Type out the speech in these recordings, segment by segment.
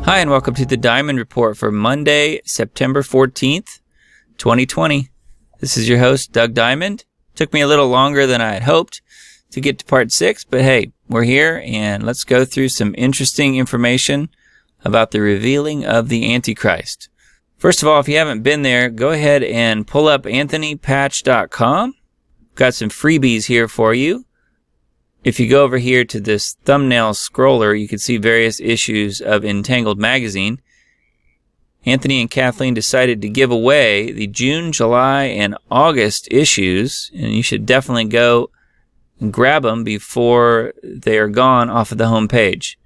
Hi, and welcome to the Diamond Report for Monday, September 14th, 2020. This is your host, Doug Diamond. Took me a little longer than I had hoped to get to part 6, but hey, we're here, and let's go through some interesting information about the revealing of the Antichrist. First of all, if you haven't been there, go ahead and pull up anthonypatch.com. Got some freebies here for you. If you go over here to this thumbnail scroller, you can see various issues of Entangled magazine. Anthony and Kathleen decided to give away the June, July, and August issues, and you should definitely go and grab them before they are gone off of the home page.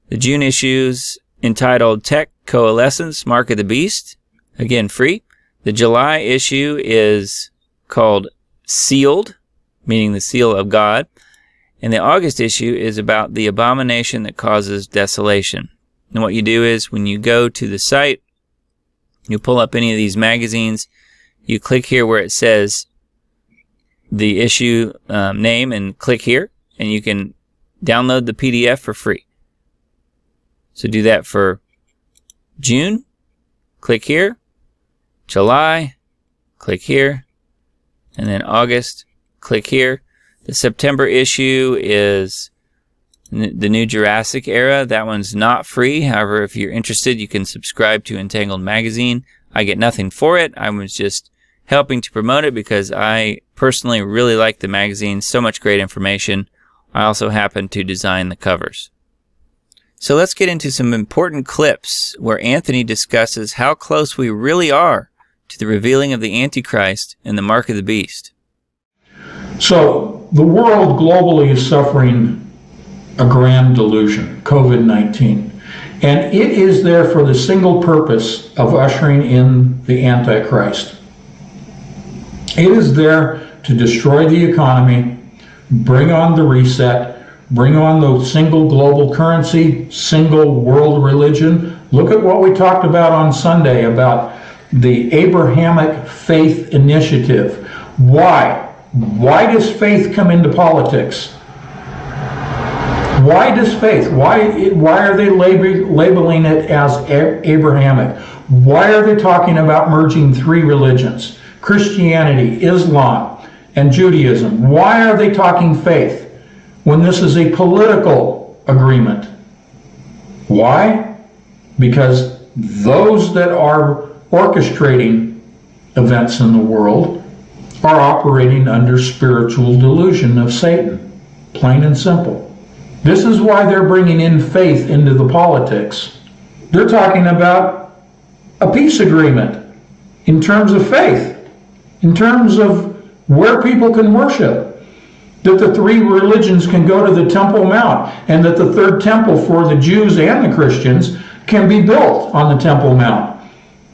The June issues entitled Tech Coalescence, Mark of the Beast, again free. The July issue is called Sealed, meaning the seal of God. And the August issue is about the abomination that causes desolation. And what you do is when you go to the site, you pull up any of these magazines, you click here where it says the issue name and click here, and you can download the PDF for free. So do that for June, click here, July, click here, and then August, click here. The September issue is the new Jurassic era. That one's not free. However, if you're interested, you can subscribe to Entangled magazine. I get nothing for it. I was just helping to promote it because I personally really like the magazine. So much great information. I also happen to design the covers. So let's get into some important clips where Anthony discusses how close we really are to the revealing of the Antichrist and the Mark of the Beast. So the world globally is suffering a grand delusion, COVID-19. And it is there for the single purpose of ushering in the Antichrist. It is there to destroy the economy, bring on the reset, bring on the single global currency, single world religion. Look at what we talked about on Sunday about the Abrahamic Faith Initiative. Why? Why does faith come into politics? Why does faith? Why are they labeling it as Abrahamic? Why are they talking about merging three religions? Christianity, Islam, and Judaism. Why are they talking faith when this is a political agreement? Why? Because those that are orchestrating events in the world are operating under spiritual delusion of Satan, plain and simple. This is why they're bringing in faith into the politics. They're talking about a peace agreement in terms of faith, in terms of where people can worship, that the three religions can go to the Temple Mount, and that the third temple for the Jews and the Christians can be built on the Temple Mount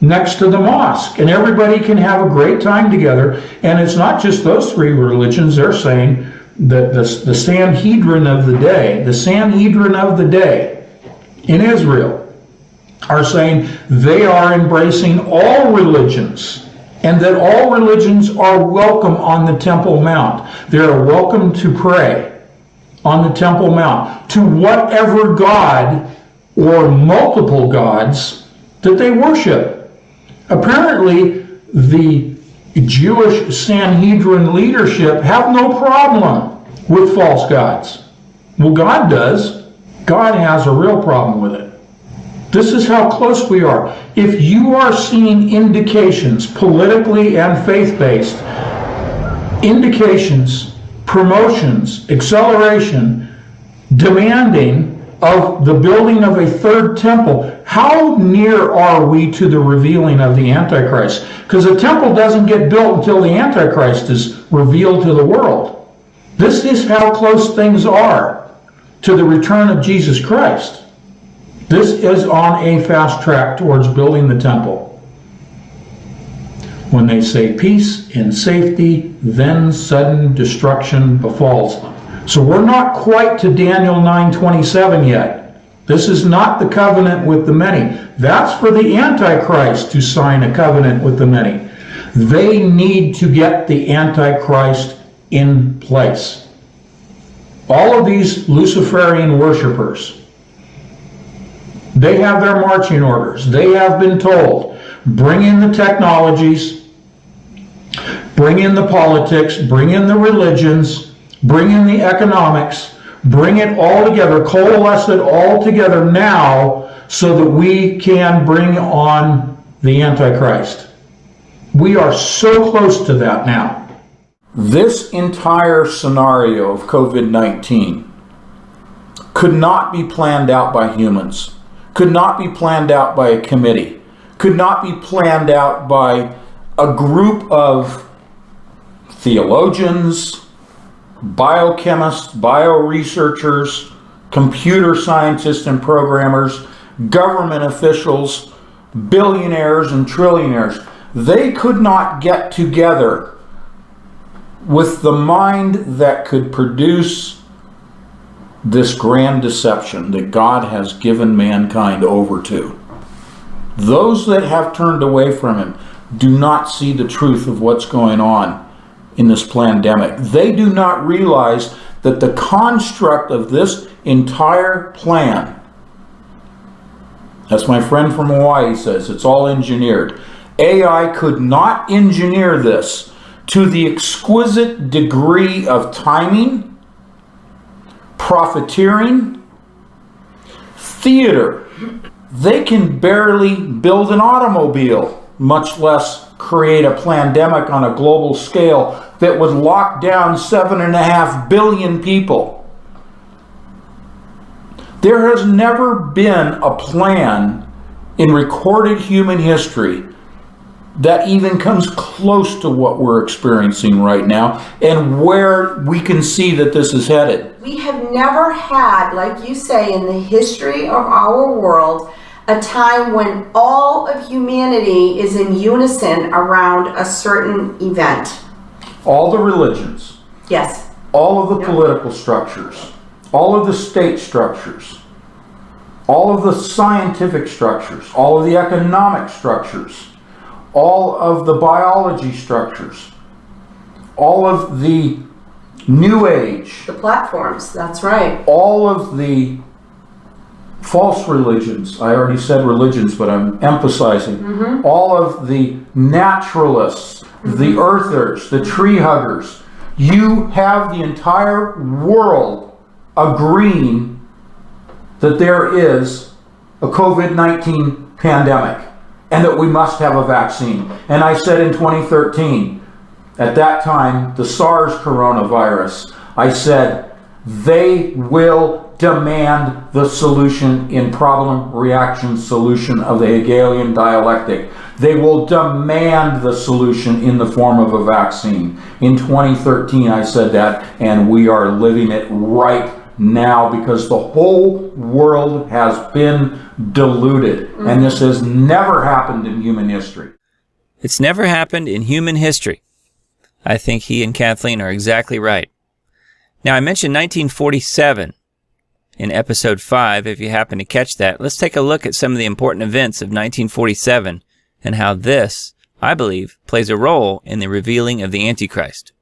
next to the mosque, and everybody can have a great time together. And it's not just those three religions. They're saying that the Sanhedrin of the day in Israel are saying they are embracing all religions, and that all religions are welcome on the Temple Mount. They are welcome to pray on the Temple Mount to whatever God or multiple gods that they worship. Apparently, the Jewish Sanhedrin leadership have no problem with false gods. Well, God does. God has a real problem with it. This is how close we are. If you are seeing indications, politically and faith-based, indications, promotions, acceleration, demanding of the building of a third temple, how near are we to the revealing of the Antichrist? Because a temple doesn't get built until the Antichrist is revealed to the world. This is how close things are to the return of Jesus Christ. This is on a fast track towards building the temple. When they say peace and safety, then sudden destruction befalls them. So we're not quite to Daniel 9:27 yet. This is not the covenant with the many. That's for the Antichrist to sign a covenant with the many. They need to get the Antichrist in place. All of these Luciferian worshipers, They have their marching orders. They have been told, bring in the technologies, bring in the politics, bring in the religions, bring in the economics, bring it all together, coalesce it all together now so that we can bring on the Antichrist. We are so close to that now. This entire scenario of COVID-19 could not be planned out by humans, could not be planned out by a committee, could not be planned out by a group of theologians, biochemists, bioresearchers, computer scientists and programmers, government officials, billionaires and trillionaires. They could not get together with the mind that could produce this grand deception that God has given mankind over to. Those that have turned away from him do not see the truth of what's going on in this pandemic. They do not realize that the construct of this entire plan, as my friend from Hawaii says, it's all engineered. AI could not engineer this to the exquisite degree of timing, profiteering, theater. They can barely build an automobile, much less create a pandemic on a global scale that would lock down 7.5 billion people. There has never been a plan in recorded human history that even comes close to what we're experiencing right now and where we can see that this is headed. We have never had, like you say, in the history of our world, a time when all of humanity is in unison around a certain event. All the religions. Yes. All of the political structures. All of the state structures. All of the scientific structures. All of the economic structures. All of the biology structures. All of the New Age. The platforms, that's right. All of the false religions. I already said religions, but I'm emphasizing. All of the naturalists, the earthers, the tree huggers. You have the entire world agreeing that there is a COVID-19 pandemic and that we must have a vaccine. And I said in 2013, at that time, the SARS coronavirus, I said, they will demand the solution in problem-reaction solution of the Hegelian dialectic. They will demand the solution in the form of a vaccine. In 2013, I said that, and we are living it right now because the whole world has been deluded, and this has never happened in human history. It's never happened in human history. I think he and Kathleen are exactly right. Now, I mentioned 1947 in episode 5, if you happen to catch that. Let's take a look at some of the important events of 1947 and how this, I believe, plays a role in the revealing of the Antichrist.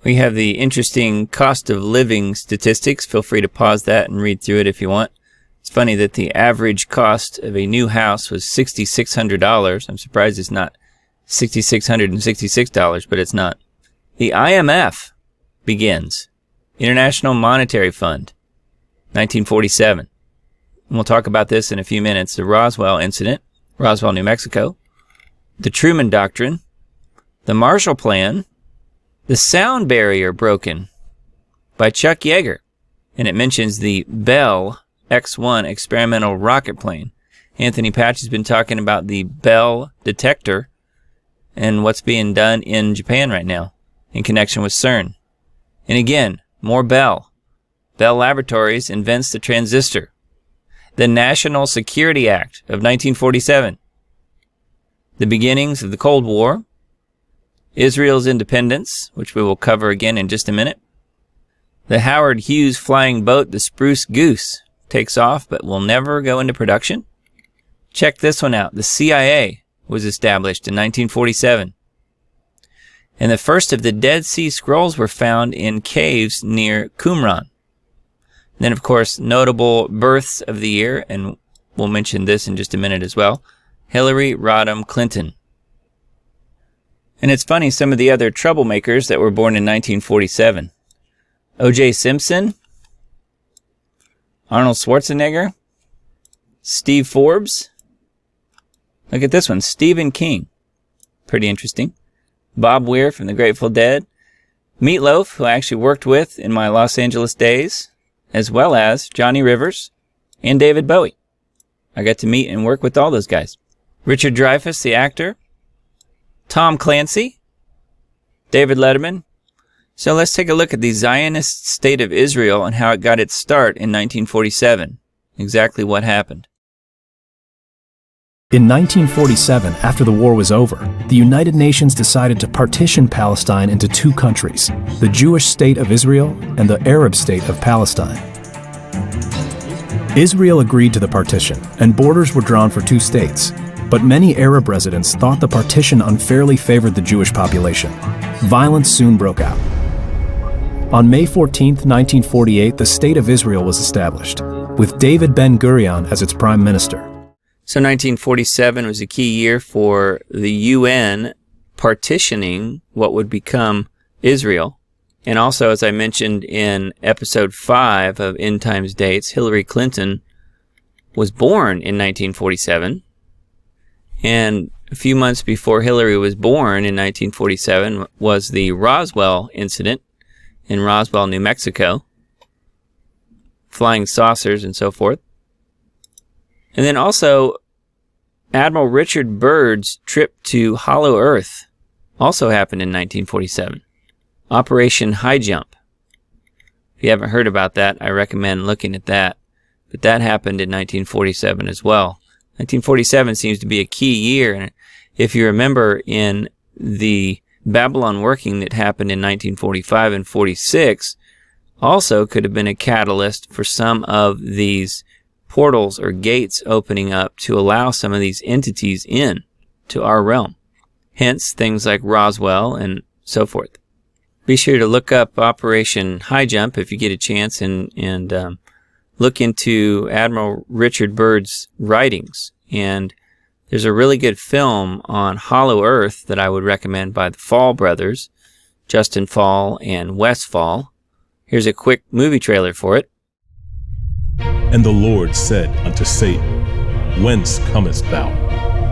We have the interesting cost of living statistics. Feel free to pause that and read through it if you want. It's funny that the average cost of a new house was $6,600. I'm surprised it's not $6,666, but it's not. The IMF begins. International Monetary Fund, 1947. And we'll talk about this in a few minutes. The Roswell incident, Roswell, New Mexico. The Truman Doctrine. The Marshall Plan. The Sound Barrier Broken by Chuck Yeager. And it mentions the Bell X-1 experimental rocket plane. Anthony Patch has been talking about the Bell detector and what's being done in Japan right now in connection with CERN. And again, more Bell. Bell Laboratories invents the transistor. The National Security Act of 1947. The beginnings of the Cold War. Israel's independence, which we will cover again in just a minute. The Howard Hughes flying boat, the Spruce Goose, takes off but will never go into production. Check this one out. The CIA was established in 1947. And the first of the Dead Sea Scrolls were found in caves near Qumran. Then, of course, notable births of the year, and we'll mention this in just a minute as well. Hillary Rodham Clinton. And it's funny, some of the other troublemakers that were born in 1947. O.J. Simpson, Arnold Schwarzenegger, Steve Forbes. Look at this one, Stephen King. Pretty interesting. Bob Weir from the Grateful Dead. Meatloaf, who I actually worked with in my Los Angeles days, as well as Johnny Rivers and David Bowie. I got to meet and work with all those guys. Richard Dreyfuss, the actor. Tom Clancy. David Letterman. So let's take a look at the Zionist state of Israel and how it got its start in 1947. Exactly what happened. In 1947, after the war was over, the United Nations decided to partition Palestine into two countries, the Jewish state of Israel and the Arab state of Palestine. Israel agreed to the partition, and borders were drawn for two states, but many Arab residents thought the partition unfairly favored the Jewish population. Violence soon broke out. On May 14, 1948, the State of Israel was established, with David Ben-Gurion as its prime minister. So 1947 was a key year for the UN partitioning what would become Israel. And also, as I mentioned in episode 5 of End Times Dates, Hillary Clinton was born in 1947. And a few months before Hillary was born in 1947 was the Roswell incident in Roswell, New Mexico. Flying saucers and so forth. And then also, Admiral Richard Byrd's trip to Hollow Earth also happened in 1947. Operation High Jump. If you haven't heard about that, I recommend looking at that. But that happened in 1947 as well. 1947 seems to be a key year. And if you remember in the Babylon working that happened in 1945 and 46, also could have been a catalyst for some of these portals or gates opening up to allow some of these entities in to our realm. Hence, things like Roswell and so forth. Be sure to look up Operation High Jump if you get a chance and look into Admiral Richard Byrd's writings. And there's a really good film on Hollow Earth that I would recommend by the Fall brothers, Justin Fall and Wes Fall. Here's a quick movie trailer for it. And the Lord said unto Satan, Whence comest thou?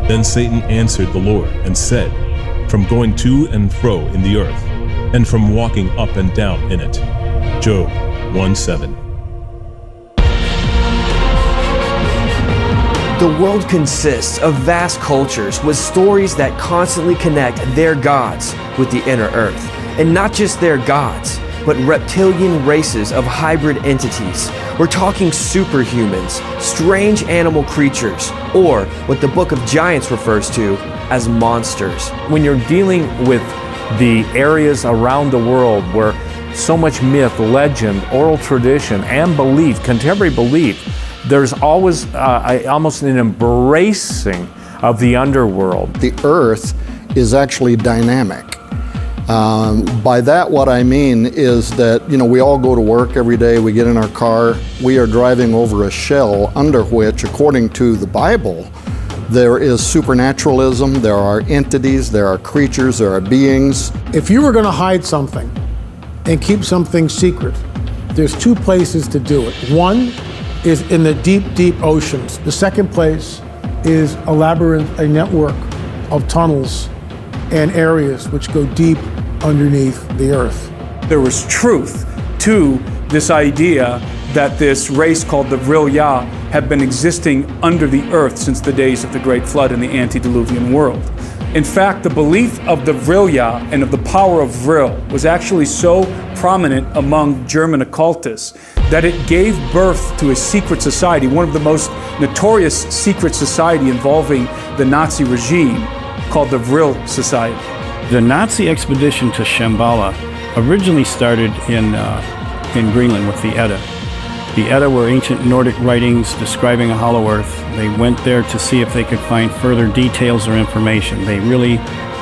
Then Satan answered the Lord and said, From going to and fro in the earth, and from walking up and down in it. Job 1:7. The world consists of vast cultures with stories that constantly connect their gods with the inner earth. And not just their gods, but reptilian races of hybrid entities. We're talking superhumans, strange animal creatures, or what the Book of Giants refers to as monsters. When you're dealing with the areas around the world where so much myth, legend, oral tradition, and belief, contemporary belief, there's always almost an embracing of the underworld. The earth is actually dynamic. By that, what I mean is that, we all go to work every day, we get in our car, we are driving over a shell under which, according to the Bible, there is supernaturalism, there are entities, there are creatures, there are beings. If you were going to hide something and keep something secret, there's two places to do it. One is in the deep, deep oceans. The second place is a labyrinth, a network of tunnels and areas which go deep underneath the earth. There was truth to this idea that this race called the Vril Yah had been existing under the earth since the days of the Great Flood in the antediluvian world. In fact, the belief of the Vril Yah and of the power of Vril was actually so prominent among German occultists that it gave birth to a secret society, one of the most notorious secret society involving the Nazi regime, called the Vril Society. The Nazi expedition to Shambhala originally started in Greenland with the Edda. The Edda were ancient Nordic writings describing a hollow earth. They went there to see if they could find further details or information.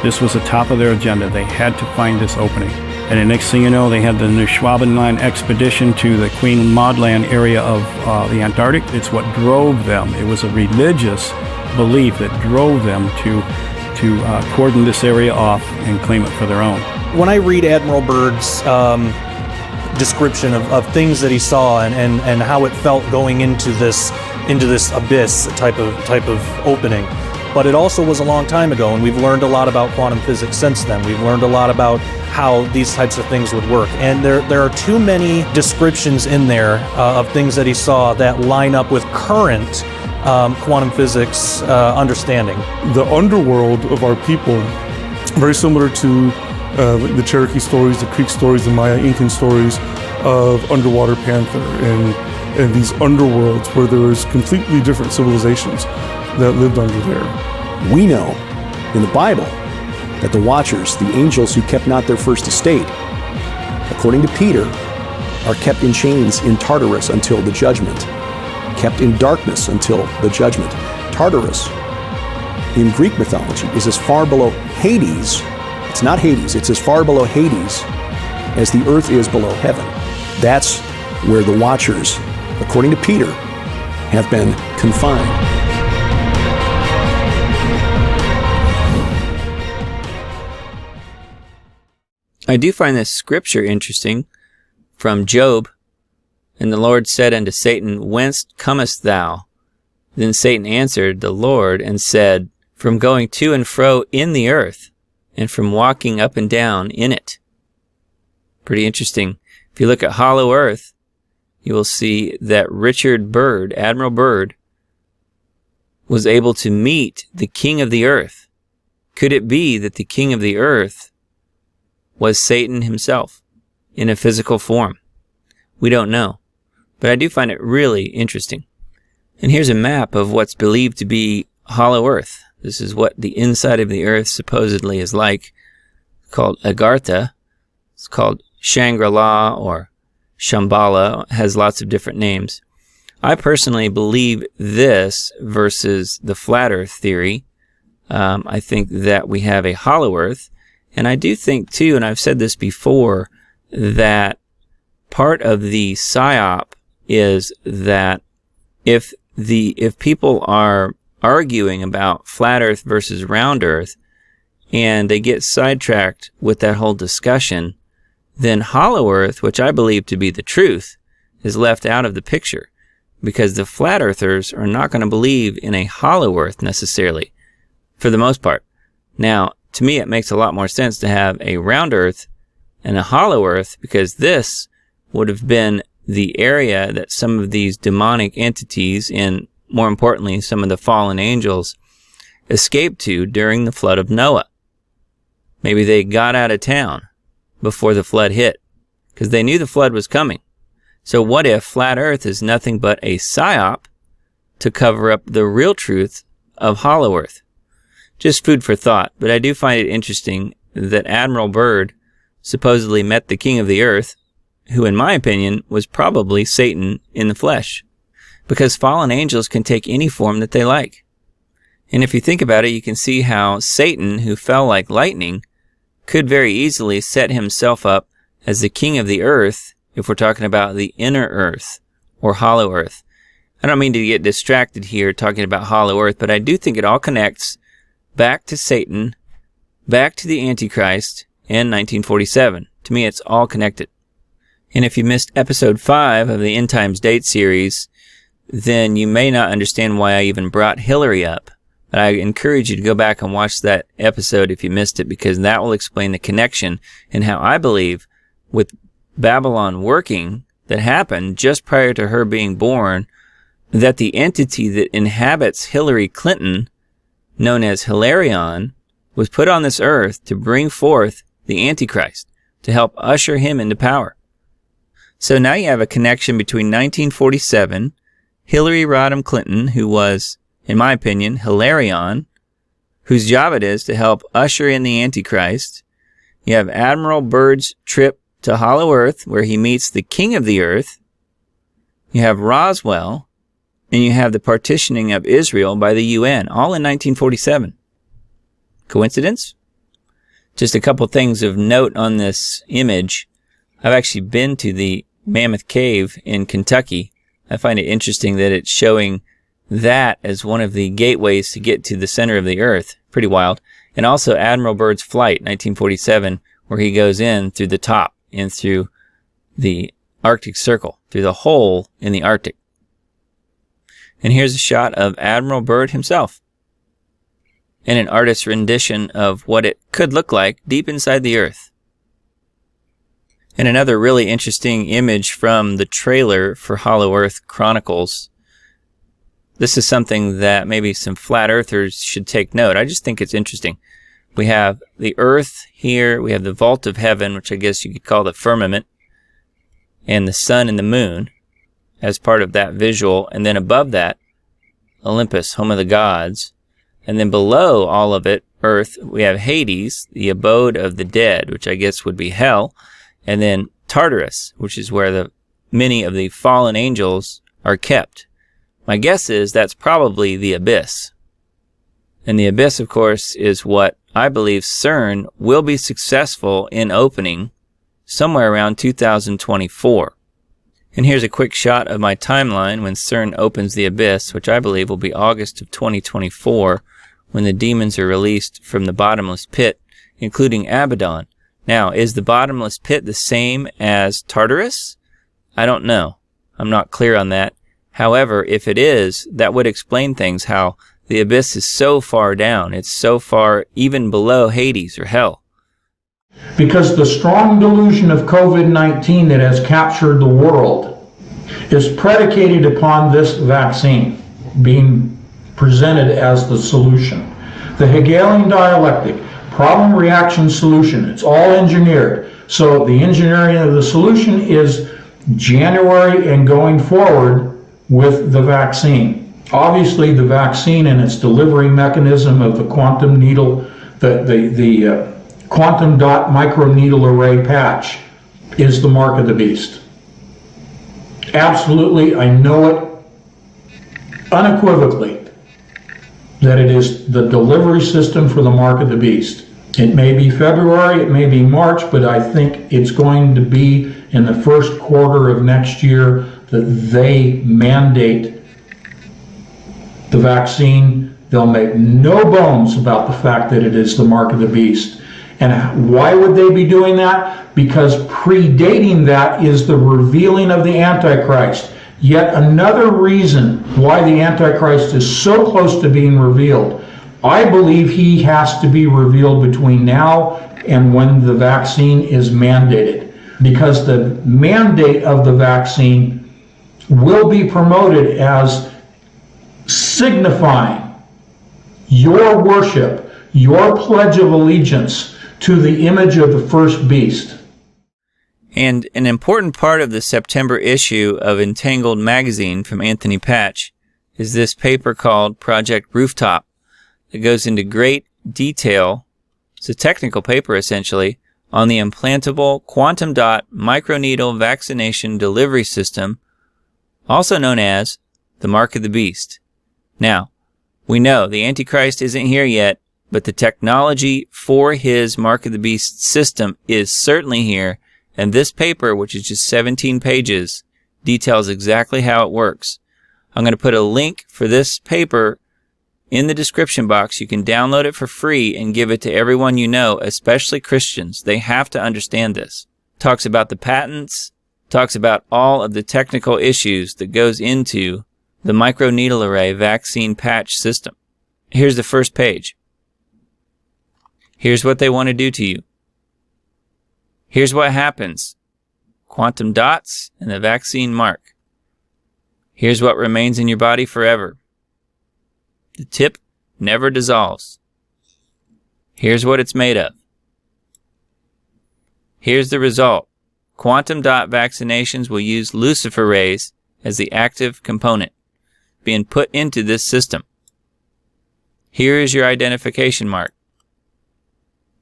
This was the top of their agenda. They had to find this opening. And the next thing you know, they had the Neuschwabenland expedition to the Queen Maud Land area of the Antarctic. It's what drove them. It was a religious belief that drove them to cordon this area off and claim it for their own. When I read Admiral Byrd's description of things that he saw and how it felt going into this abyss type of opening, but it also was a long time ago, and we've learned a lot about quantum physics since then. We've learned a lot about how these types of things would work, and there are too many descriptions in there of things that he saw that line up with current quantum physics understanding. The underworld of our people, very similar to the Cherokee stories, the Creek stories, the Maya Incan stories of underwater panther and these underworlds where there was completely different civilizations that lived under there. We know in the Bible that the Watchers, the angels who kept not their first estate, according to Peter, are kept in chains in Tartarus until the judgment, kept in darkness until the judgment. Tartarus, in Greek mythology, is as far below Hades. It's not Hades, it's as far below Hades as the earth is below heaven. That's where the Watchers, according to Peter, have been confined. I do find this scripture interesting from Job. And the Lord said unto Satan, Whence comest thou? Then Satan answered the Lord and said, From going to and fro in the earth, and from walking up and down in it. Pretty interesting. If you look at Hollow Earth, you will see that Richard Byrd, Admiral Byrd, was able to meet the king of the earth. Could it be that the king of the earth was Satan himself in a physical form? We don't know, but I do find it really interesting. And here's a map of what's believed to be Hollow Earth. This is what the inside of the earth supposedly is like, called Agartha. It's called Shangri-La or Shambhala. It has lots of different names. I personally believe this versus the flat earth theory. I think that we have a hollow earth. And I do think, too, and I've said this before, that part of the psyop is that if people are arguing about flat earth versus round earth, and they get sidetracked with that whole discussion, then hollow earth, which I believe to be the truth, is left out of the picture, because the flat earthers are not going to believe in a hollow earth necessarily, for the most part. Now, to me, it makes a lot more sense to have a round earth and a hollow earth, because this would have been the area that some of these demonic entities, and more importantly, some of the fallen angels, escaped to during the flood of Noah. Maybe they got out of town before the flood hit, because they knew the flood was coming. So what if flat earth is nothing but a psyop to cover up the real truth of hollow earth? Just food for thought, but I do find it interesting that Admiral Byrd supposedly met the king of the earth, who in my opinion was probably Satan in the flesh, because fallen angels can take any form that they like. And if you think about it, you can see how Satan, who fell like lightning, could very easily set himself up as the king of the earth if we're talking about the inner earth or hollow earth. I don't mean to get distracted here talking about hollow earth, but I do think it all connects back to Satan, back to the Antichrist, and 1947. To me, it's all connected. And if you missed episode 5 of the End Times Date series, then you may not understand why I even brought Hillary up. But I encourage you to go back and watch that episode if you missed it, because that will explain the connection and how I believe with Babylon working that happened just prior to her being born, that the entity that inhabits Hillary Clinton, known as Hilarion, was put on this earth to bring forth the Antichrist, to help usher him into power. So now you have a connection between 1947, Hillary Rodham Clinton, who was, in my opinion, Hilarion, whose job it is to help usher in the Antichrist. You have Admiral Byrd's trip to Hollow Earth, where he meets the king of the earth. You have Roswell, and you have the partitioning of Israel by the UN, all in 1947. Coincidence? Just a couple things of note on this image. I've actually been to the Mammoth Cave in Kentucky. I find it interesting that it's showing that as one of the gateways to get to the center of the earth. Pretty wild. And also Admiral Byrd's flight, 1947, where he goes in through the top and through the Arctic Circle, through the hole in the Arctic. And here's a shot of Admiral Byrd himself and an artist's rendition of what it could look like deep inside the earth. And another really interesting image from the trailer for Hollow Earth Chronicles. This is something that maybe some flat earthers should take note. I just think it's interesting. We have the earth here, we have the vault of heaven, which I guess you could call the firmament, and the sun and the moon as part of that visual, and then above that, Olympus, home of the gods, and then below all of it, earth, we have Hades, the abode of the dead, which I guess would be hell, and then Tartarus, which is where many of the fallen angels are kept. My guess is that's probably the abyss. And the abyss, of course, is what I believe CERN will be successful in opening somewhere around 2024. And here's a quick shot of my timeline when CERN opens the abyss, which I believe will be August of 2024, when the demons are released from the bottomless pit, including Abaddon. Now, is the bottomless pit the same as Tartarus? I don't know. I'm not clear on that. However, if it is, that would explain things, how the abyss is so far down. It's so far even below Hades or hell. Because the strong delusion of COVID-19 that has captured the world is predicated upon this vaccine being presented as the solution. The Hegelian dialectic, problem, reaction, solution, it's all engineered. So the engineering of the solution is January and going forward with the vaccine. Obviously, the vaccine and its delivery mechanism of the quantum needle, the quantum dot microneedle array patch is the mark of the beast. Absolutely, I know it unequivocally that it is the delivery system for the mark of the beast. It may be February, it may be March, but I think it's going to be in the first quarter of next year that they mandate the vaccine. They'll make no bones about the fact that it is the mark of the beast. And why would they be doing that? Because predating that is the revealing of the Antichrist. Yet another reason why the Antichrist is so close to being revealed. I believe he has to be revealed between now and when the vaccine is mandated. Because the mandate of the vaccine will be promoted as signifying your worship, your pledge of allegiance to the image of the first beast. And an important part of the September issue of Entangled magazine from Anthony Patch is this paper called Project Rooftop. It goes into great detail, it's a technical paper essentially, on the implantable quantum dot microneedle vaccination delivery system, also known as the Mark of the Beast. Now, we know the Antichrist isn't here yet, but the technology for his Mark of the Beast system is certainly here, and this paper, which is just 17 pages, details exactly how it works. I'm going to put a link for this paper in the description box. You can download it for free and give it to everyone you know, especially Christians. They have to understand this. Talks about the patents, talks about all of the technical issues that goes into the microneedle array vaccine patch system. Here's the first page. Here's what they want to do to you. Here's what happens. Quantum dots and the vaccine mark. Here's what remains in your body forever. The tip never dissolves. Here's what it's made of. Here's the result. Quantum dot vaccinations will use luciferase as the active component being put into this system. Here is your identification mark.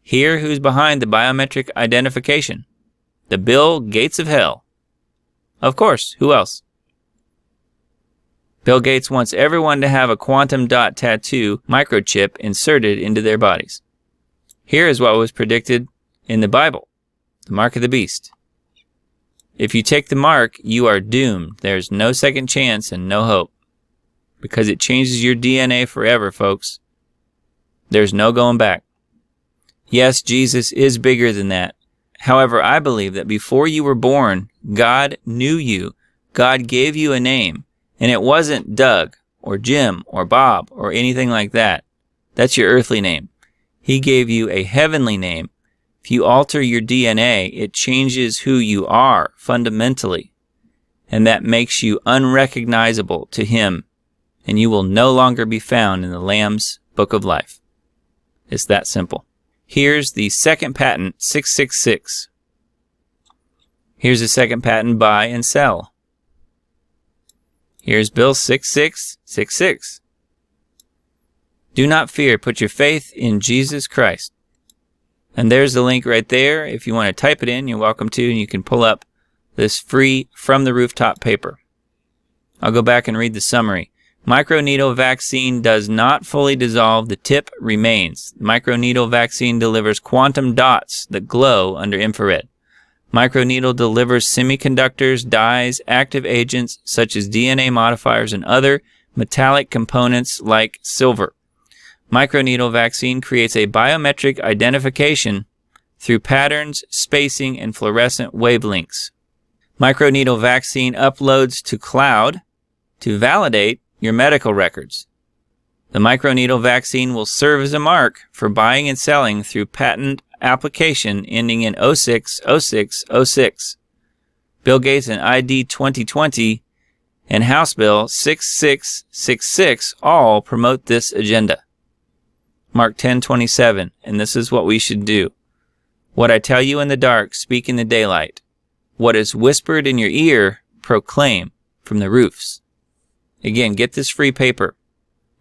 Here who's behind the biometric identification. The Bill Gates of hell. Of course, who else? Bill Gates wants everyone to have a quantum dot tattoo microchip inserted into their bodies. Here is what was predicted in the Bible, the mark of the beast. If you take the mark, you are doomed. There's no second chance and no hope, because it changes your DNA forever, folks. There's no going back. Yes, Jesus is bigger than that. However, I believe that before you were born, God knew you. God gave you a name, and it wasn't Doug or Jim or Bob or anything like that. That's your earthly name. He gave you a heavenly name. If you alter your DNA, it changes who you are fundamentally, and that makes you unrecognizable to Him, and you will no longer be found in the Lamb's Book of Life. It's that simple. Here's the second patent, 666. Here's the second patent, buy and sell. Here's Bill 6666. Do not fear, put your faith in Jesus Christ. And there's the link right there. If you want to type it in, you're welcome to, and you can pull up this free From the Rooftop paper. I'll go back and read the summary. Microneedle vaccine does not fully dissolve. The tip remains. Microneedle vaccine delivers quantum dots that glow under infrared. Microneedle delivers semiconductors, dyes, active agents such as DNA modifiers and other metallic components like silver. Microneedle vaccine creates a biometric identification through patterns, spacing, and fluorescent wavelengths. Microneedle vaccine uploads to cloud to validate your medical records. The microneedle vaccine will serve as a mark for buying and selling through patent application ending in 060606. Bill Gates and ID 2020 and House Bill 6666 all promote this agenda. Mark 10:27, and this is what we should do. What I tell you in the dark, speak in the daylight. What is whispered in your ear, proclaim from the roofs. Again, get this free paper.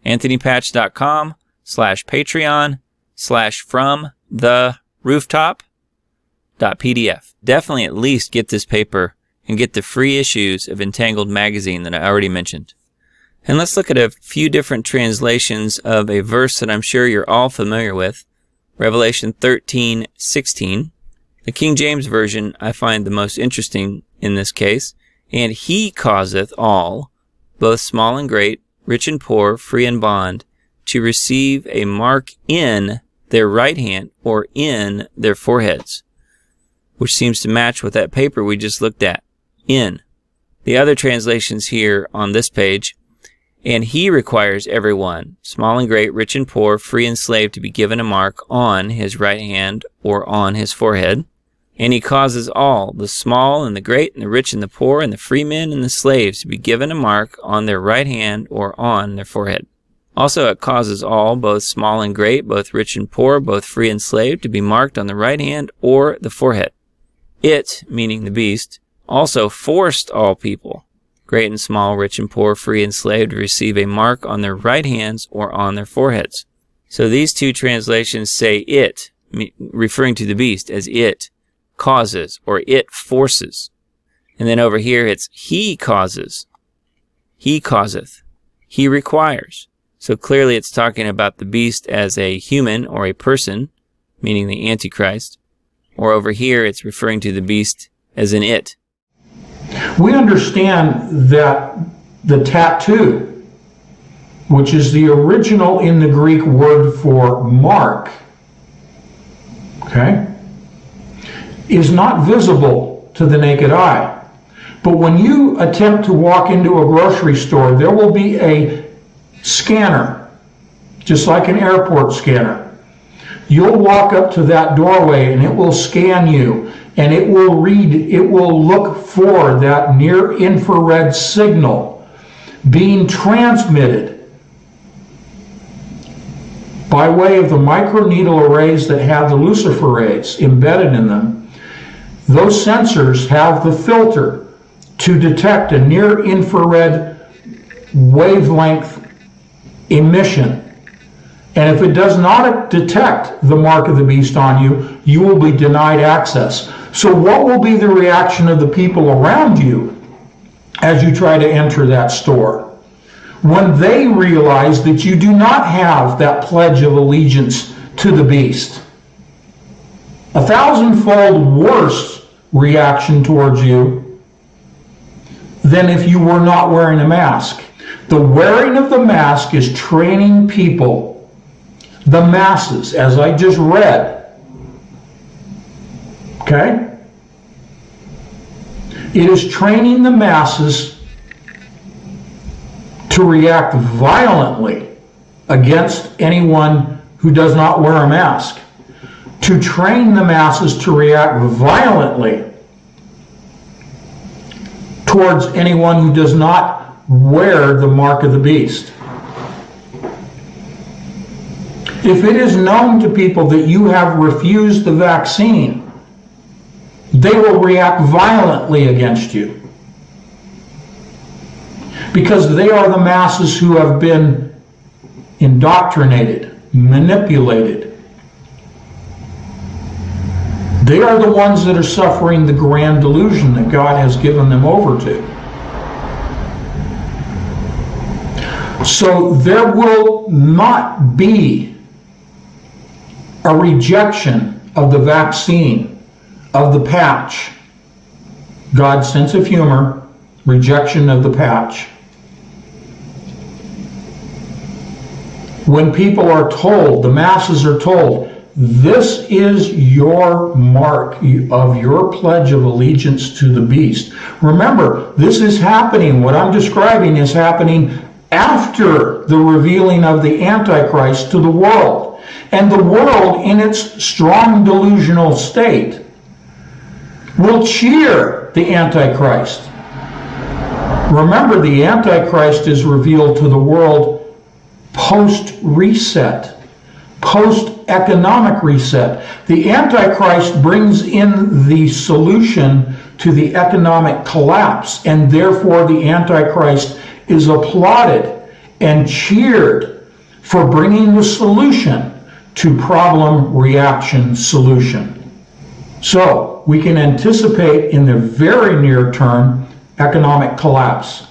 AnthonyPatch.com/Patreon/FromTheRooftop.pdf. Definitely at least get this paper and get the free issues of Entangled magazine that I already mentioned. And let's look at a few different translations of a verse that I'm sure you're all familiar with, Revelation 13:16. The King James Version I find the most interesting in this case. And He causeth all, both small and great, rich and poor, free and bond, to receive a mark in their right hand or in their foreheads, which seems to match with that paper we just looked at, in. The other translations here on this page, and He requires everyone, small and great, rich and poor, free and slave, to be given a mark on his right hand or on his forehead. And He causes all, the small and the great and the rich and the poor and the free men and the slaves, to be given a mark on their right hand or on their forehead. Also it causes all, both small and great, both rich and poor, both free and slave, to be marked on the right hand or the forehead. It, meaning the beast, also forced all people, great and small, rich and poor, free and slave, to receive a mark on their right hands or on their foreheads. So these two translations say it, referring to the beast as it causes or it forces. And then over here it's He causes, He causeth, He requires. So clearly it's talking about the beast as a human or a person, meaning the Antichrist. Or over here it's referring to the beast as an it. We understand that the tattoo, which is the original in the Greek word for mark, okay, is not visible to the naked eye. But when you attempt to walk into a grocery store, there will be a scanner, just like an airport scanner. You'll walk up to that doorway and it will scan you, and it will look for that near infrared signal being transmitted by way of the microneedle arrays that have the luciferase embedded in them. Those sensors have the filter to detect a near infrared wavelength emission. And if it does not detect the mark of the beast on you, you will be denied access. So what will be the reaction of the people around you as you try to enter that store? When they realize that you do not have that pledge of allegiance to the beast, 1,000-fold worse reaction towards you than if you were not wearing a mask. The wearing of the mask is training people, the masses, as I just read. Okay? It is training the masses to react violently against anyone who does not wear a mask. To train the masses to react violently towards anyone who does not wear the mark of the beast. If it is known to people that you have refused the vaccine, they will react violently against you, because they are the masses who have been indoctrinated, manipulated. They are the ones that are suffering the grand delusion that God has given them over to. So there will not be a rejection of the vaccine, of the patch. God's sense of humor, rejection of the patch. When people are told, the masses are told, this is your mark of your pledge of allegiance to the beast. Remember, this is happening, what I'm describing is happening after the revealing of the Antichrist to the world. And the world, in its strong delusional state, will cheer the Antichrist. Remember, the Antichrist is revealed to the world post-reset, post-economic reset. The Antichrist brings in the solution to the economic collapse, and therefore the Antichrist is applauded and cheered for bringing the solution to problem, reaction, solution. So we can anticipate in the very near term economic collapse.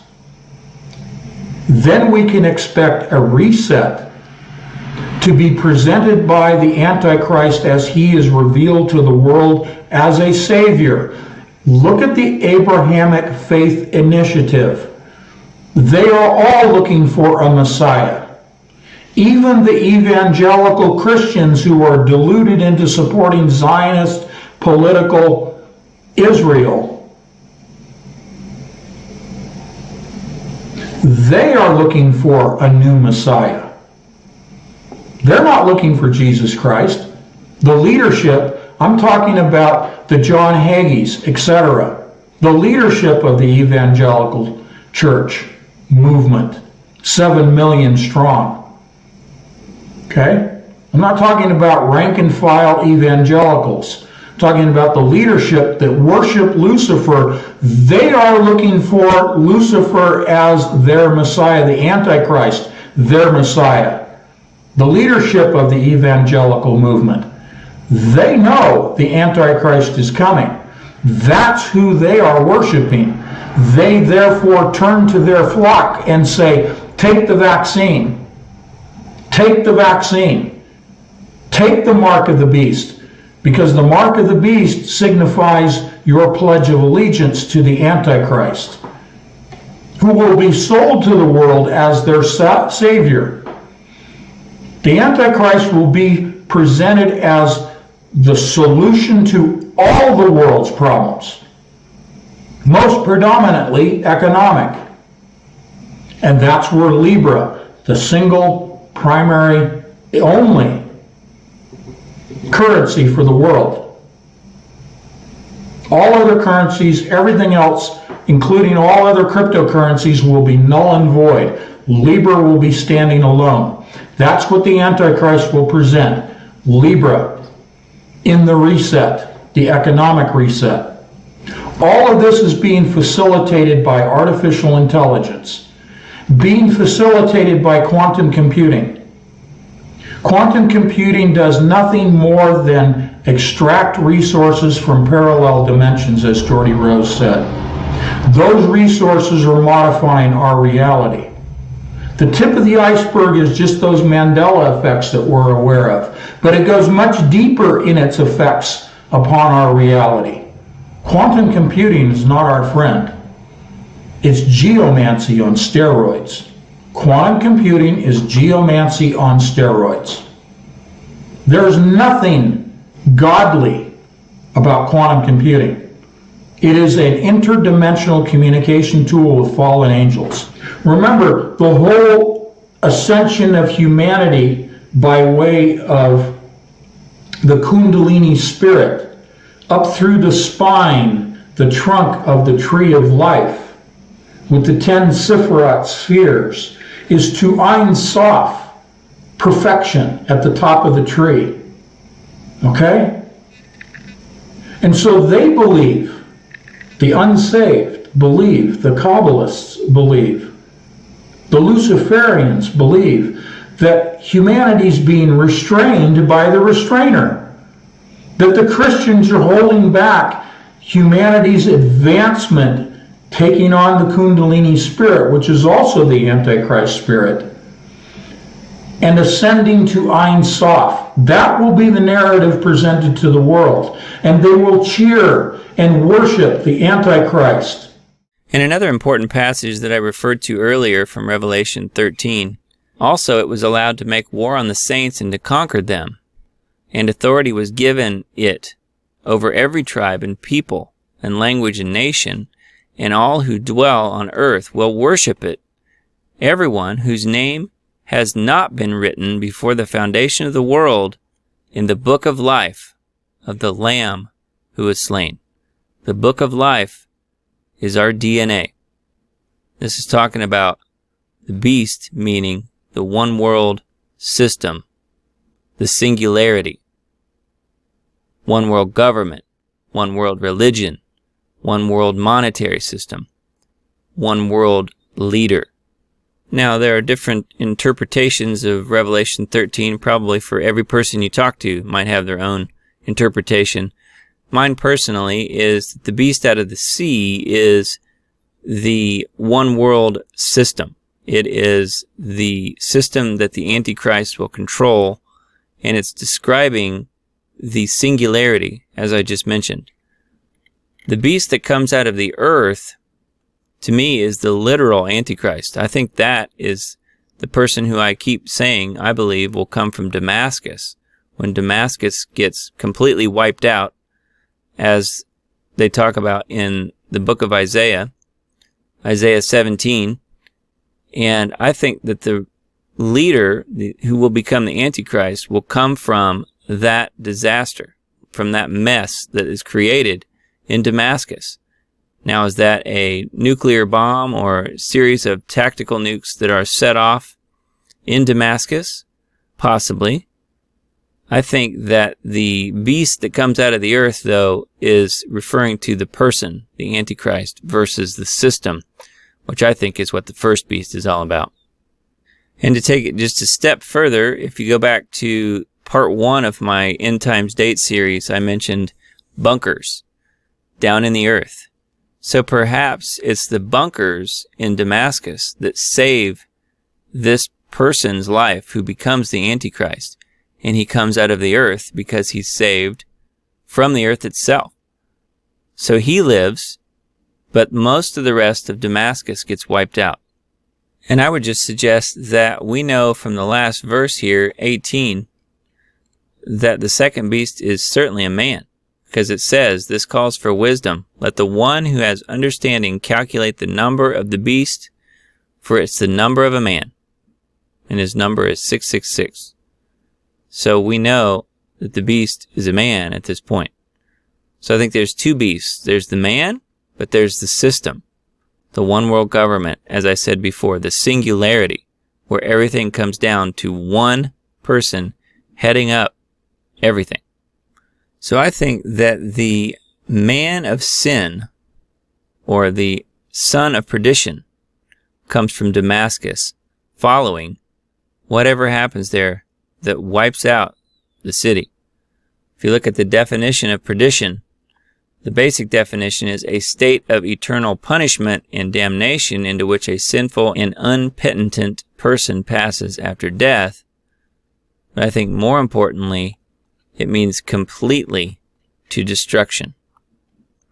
Then we can expect a reset to be presented by the Antichrist as he is revealed to the world as a savior. Look at the Abrahamic faith initiative. They are all looking for a Messiah. Even the evangelical Christians who are deluded into supporting Zionist political Israel, they are looking for a new Messiah. They're not looking for Jesus Christ. The leadership, I'm talking about the John Hagees, etc., the leadership of the evangelical church movement, 7 million strong. Okay? I'm not talking about rank and file evangelicals. I'm talking about the leadership that worship Lucifer. They are looking for Lucifer as their Messiah, the Antichrist, their Messiah. The leadership of the evangelical movement. They know the Antichrist is coming. That's who they are worshiping. They therefore turn to their flock and say, take the vaccine. Take the vaccine. Take the mark of the beast. Because the mark of the beast signifies your pledge of allegiance to the Antichrist, who will be sold to the world as their savior. The Antichrist will be presented as the solution to all the world's problems, most predominantly economic. And that's where Libra, the single, primary, only currency for the world. All other currencies, everything else, including all other cryptocurrencies, will be null and void. Libra will be standing alone. That's what the Antichrist will present. Libra in the reset, the economic reset. All of this is being facilitated by artificial intelligence, being facilitated by quantum computing. Quantum computing does nothing more than extract resources from parallel dimensions, as Geordie Rose said. Those resources are modifying our reality. The tip of the iceberg is just those Mandela effects that we're aware of, but it goes much deeper in its effects upon our reality. Quantum computing is not our friend. It's geomancy on steroids. Quantum computing is geomancy on steroids. There's nothing godly about quantum computing. It is an interdimensional communication tool with fallen angels. Remember, the whole ascension of humanity by way of the Kundalini spirit up through the spine, the trunk of the tree of life, with the 10 Sephiroth spheres, is to Ein Sof, perfection at the top of the tree. Okay? And so they believe, the unsaved believe, the Kabbalists believe, the Luciferians believe that humanity's being restrained by the restrainer, that the Christians are holding back humanity's advancement, taking on the Kundalini spirit, which is also the Antichrist spirit, and ascending to Ein Sof. That will be the narrative presented to the world, and they will cheer and worship the Antichrist. In another important passage that I referred to earlier from Revelation 13, also it was allowed to make war on the saints and to conquer them, and authority was given it over every tribe and people and language and nation, and all who dwell on earth will worship it, everyone whose name has not been written before the foundation of the world in the book of life of the Lamb who was slain. The book of life is our DNA. This is talking about the beast, meaning the one world system, the singularity, one world government, one world religion, one world monetary system, one world leader. Now, there are different interpretations of Revelation 13. Probably for every person you talk to might have their own interpretation. Mine personally is that the beast out of the sea is the one world system. It is the system that the Antichrist will control, and it's describing the singularity, as I just mentioned. The beast that comes out of the earth, to me, is the literal Antichrist. I think that is the person who I keep saying I believe will come from Damascus. When Damascus gets completely wiped out, as they talk about in the book of Isaiah, Isaiah 17, and I think that the leader who will become the Antichrist will come from that disaster, from that mess that is created in Damascus. Now, is that a nuclear bomb or a series of tactical nukes that are set off in Damascus? Possibly. I think that the beast that comes out of the earth, though, is referring to the person, the Antichrist, versus the system, which I think is what the first beast is all about. And to take it just a step further, if you go back to part 1 of my End Times Date series, I mentioned bunkers down in the earth. So perhaps it's the bunkers in Damascus that save this person's life who becomes the Antichrist. And he comes out of the earth because he's saved from the earth itself. So he lives, but most of the rest of Damascus gets wiped out. And I would just suggest that we know from the last verse here, 18, that the second beast is certainly a man. Because it says, this calls for wisdom. Let the one who has understanding calculate the number of the beast, for it's the number of a man. And his number is 666. So we know that the beast is a man at this point. So I think there's two beasts. There's the man, but there's the system. The one world government, as I said before, the singularity, where everything comes down to one person heading up everything. So I think that the man of sin, or the son of perdition, comes from Damascus, following whatever happens there that wipes out the city. If you look at the definition of perdition, the basic definition is a state of eternal punishment and damnation into which a sinful and unpenitent person passes after death. But I think more importantly, it means completely to destruction.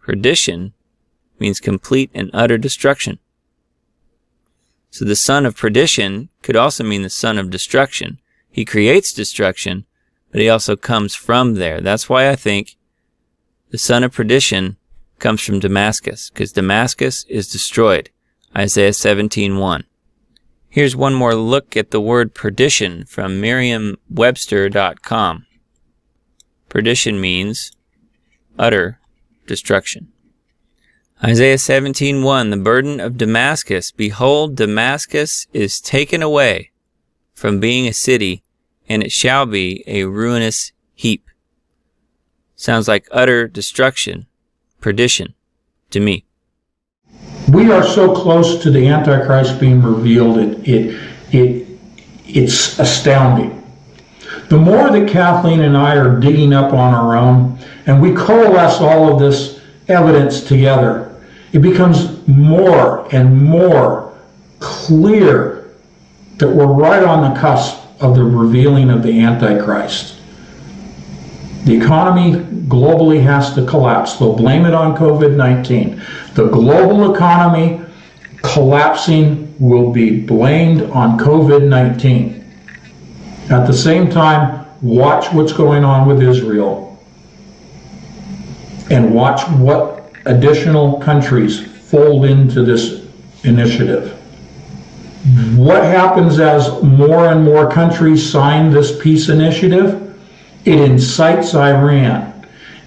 Perdition means complete and utter destruction. So the son of perdition could also mean the son of destruction. He creates destruction, but he also comes from there. That's why I think the son of perdition comes from Damascus, because Damascus is destroyed. Isaiah 17:1. Here's one more look at the word perdition from Merriam-Webster.com. Perdition means utter destruction. Isaiah 17:1, the burden of Damascus. Behold, Damascus is taken away from being a city, and it shall be a ruinous heap. Sounds like utter destruction, perdition, to me. We are so close to the Antichrist being revealed, it's astounding. The more that Kathleen and I are digging up on our own, and we coalesce all of this evidence together, it becomes more and more clear that we're right on the cusp of the revealing of the Antichrist. The economy globally has to collapse. They'll blame it on COVID-19. The global economy collapsing will be blamed on COVID-19. At the same time, watch what's going on with Israel and watch what additional countries fold into this initiative. What happens as more and more countries sign this peace initiative? It incites Iran.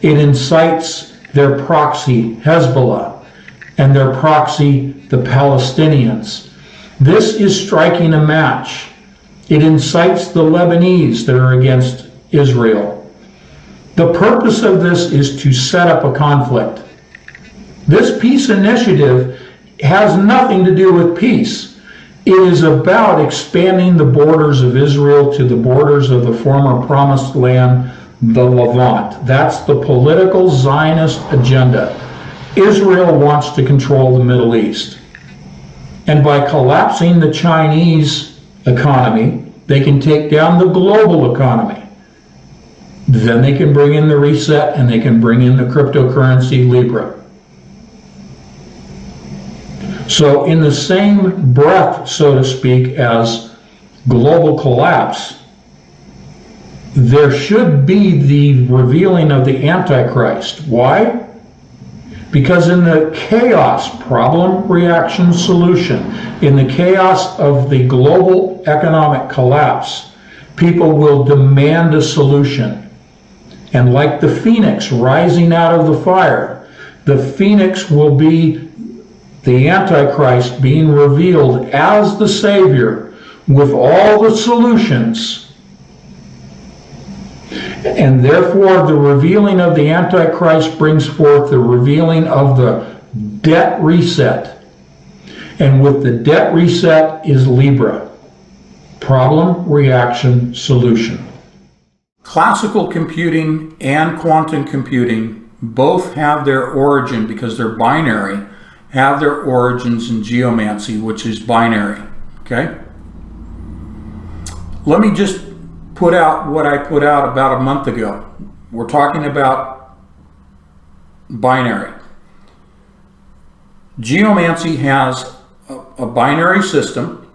It incites their proxy, Hezbollah, and their proxy, the Palestinians. This is striking a match. It incites the Lebanese that are against Israel. The purpose of this is to set up a conflict. This peace initiative has nothing to do with peace. It is about expanding the borders of Israel to the borders of the former promised land, the Levant. That's the political Zionist agenda. Israel wants to control the Middle East. And by collapsing the Chinese economy, they can take down the global economy. Then they can bring in the reset and they can bring in the cryptocurrency Libra. So in the same breath, so to speak, as global collapse, there should be the revealing of the Antichrist. Why? Because in the chaos, problem, reaction, solution, in the chaos of the global economic collapse, people will demand a solution. And like the phoenix rising out of the fire, the phoenix will be the Antichrist being revealed as the Savior with all the solutions. And therefore, the revealing of the Antichrist brings forth the revealing of the debt reset. And with the debt reset is Libra. Problem, reaction, solution. Classical computing and quantum computing both have their origin, because they're binary, have their origins in geomancy, which is binary, okay? Let me just put out what I put out about a month ago. We're talking about binary. Geomancy has a binary system.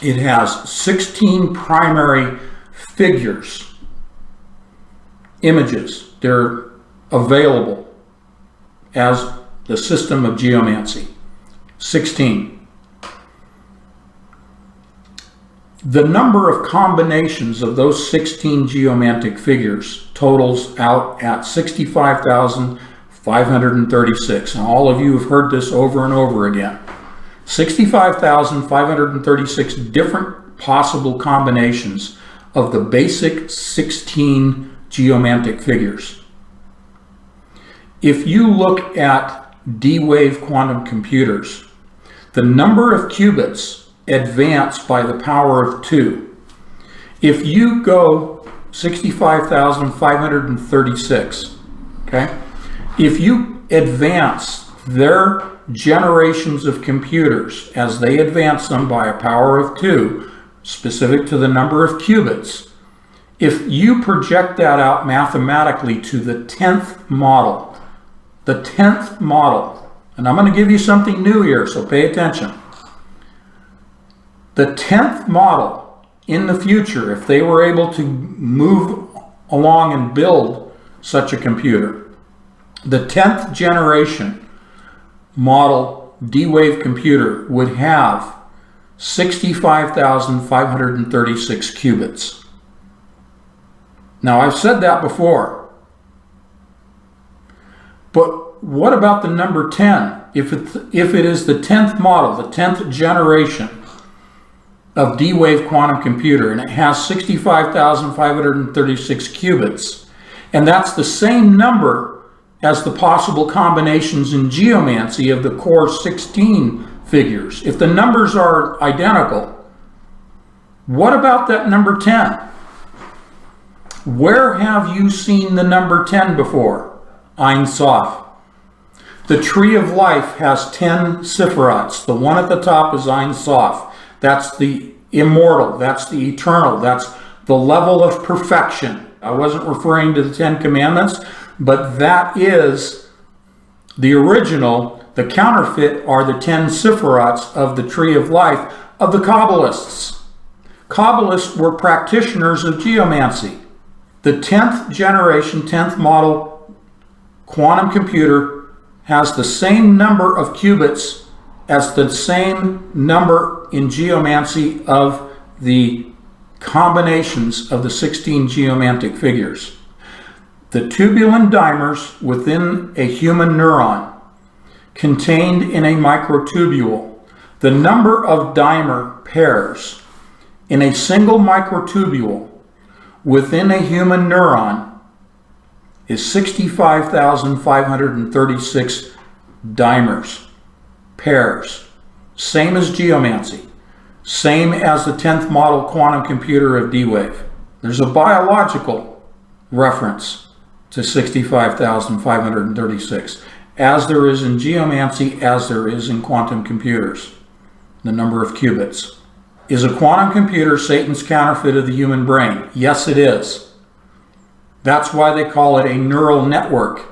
It has 16 primary figures, images. They're available as the system of geomancy. 16. The number of combinations of those 16 geomantic figures totals out at 65,536. And all of you have heard this over and over again. 65,536 different possible combinations of the basic 16 geomantic figures. If you look at D-wave quantum computers, the number of qubits advance by the power of 2. If you go 65,536, okay, if you advance their generations of computers as they advance them by a power of 2, specific to the number of qubits, If you project that out mathematically to the 10th model, and I'm going to give you something new here, so pay attention. The 10th model in the future, if they were able to move along and build such a computer, the 10th generation model D-Wave computer would have 65,536 qubits. Now, I've said that before, but what about the number 10? If it is the 10th model, the 10th generation of D-Wave quantum computer, and it has 65,536 qubits, and that's the same number as the possible combinations in geomancy of the core 16 figures. If the numbers are identical, what about that number 10? Where have you seen the number 10 before? Ein Sof. The tree of life has 10 Sephirots. The one at the top is Ein Sof. That's the immortal, that's the eternal, that's the level of perfection. I wasn't referring to the 10 Commandments, but that is the original. The counterfeit are the 10 Sephirots of the tree of life of the Kabbalists. Kabbalists were practitioners of geomancy. The 10th generation, 10th model quantum computer has the same number of qubits as the same number in geomancy of the combinations of the 16 geomantic figures. The tubulin dimers within a human neuron contained in a microtubule, the number of dimer pairs in a single microtubule within a human neuron is 65,536 dimers, pairs. Same as geomancy. Same as the 10th model quantum computer of D-Wave. There's a biological reference to 65,536, as there is in geomancy, as there is in quantum computers, the number of qubits. Is a quantum computer Satan's counterfeit of the human brain? Yes, it is. That's why they call it a neural network.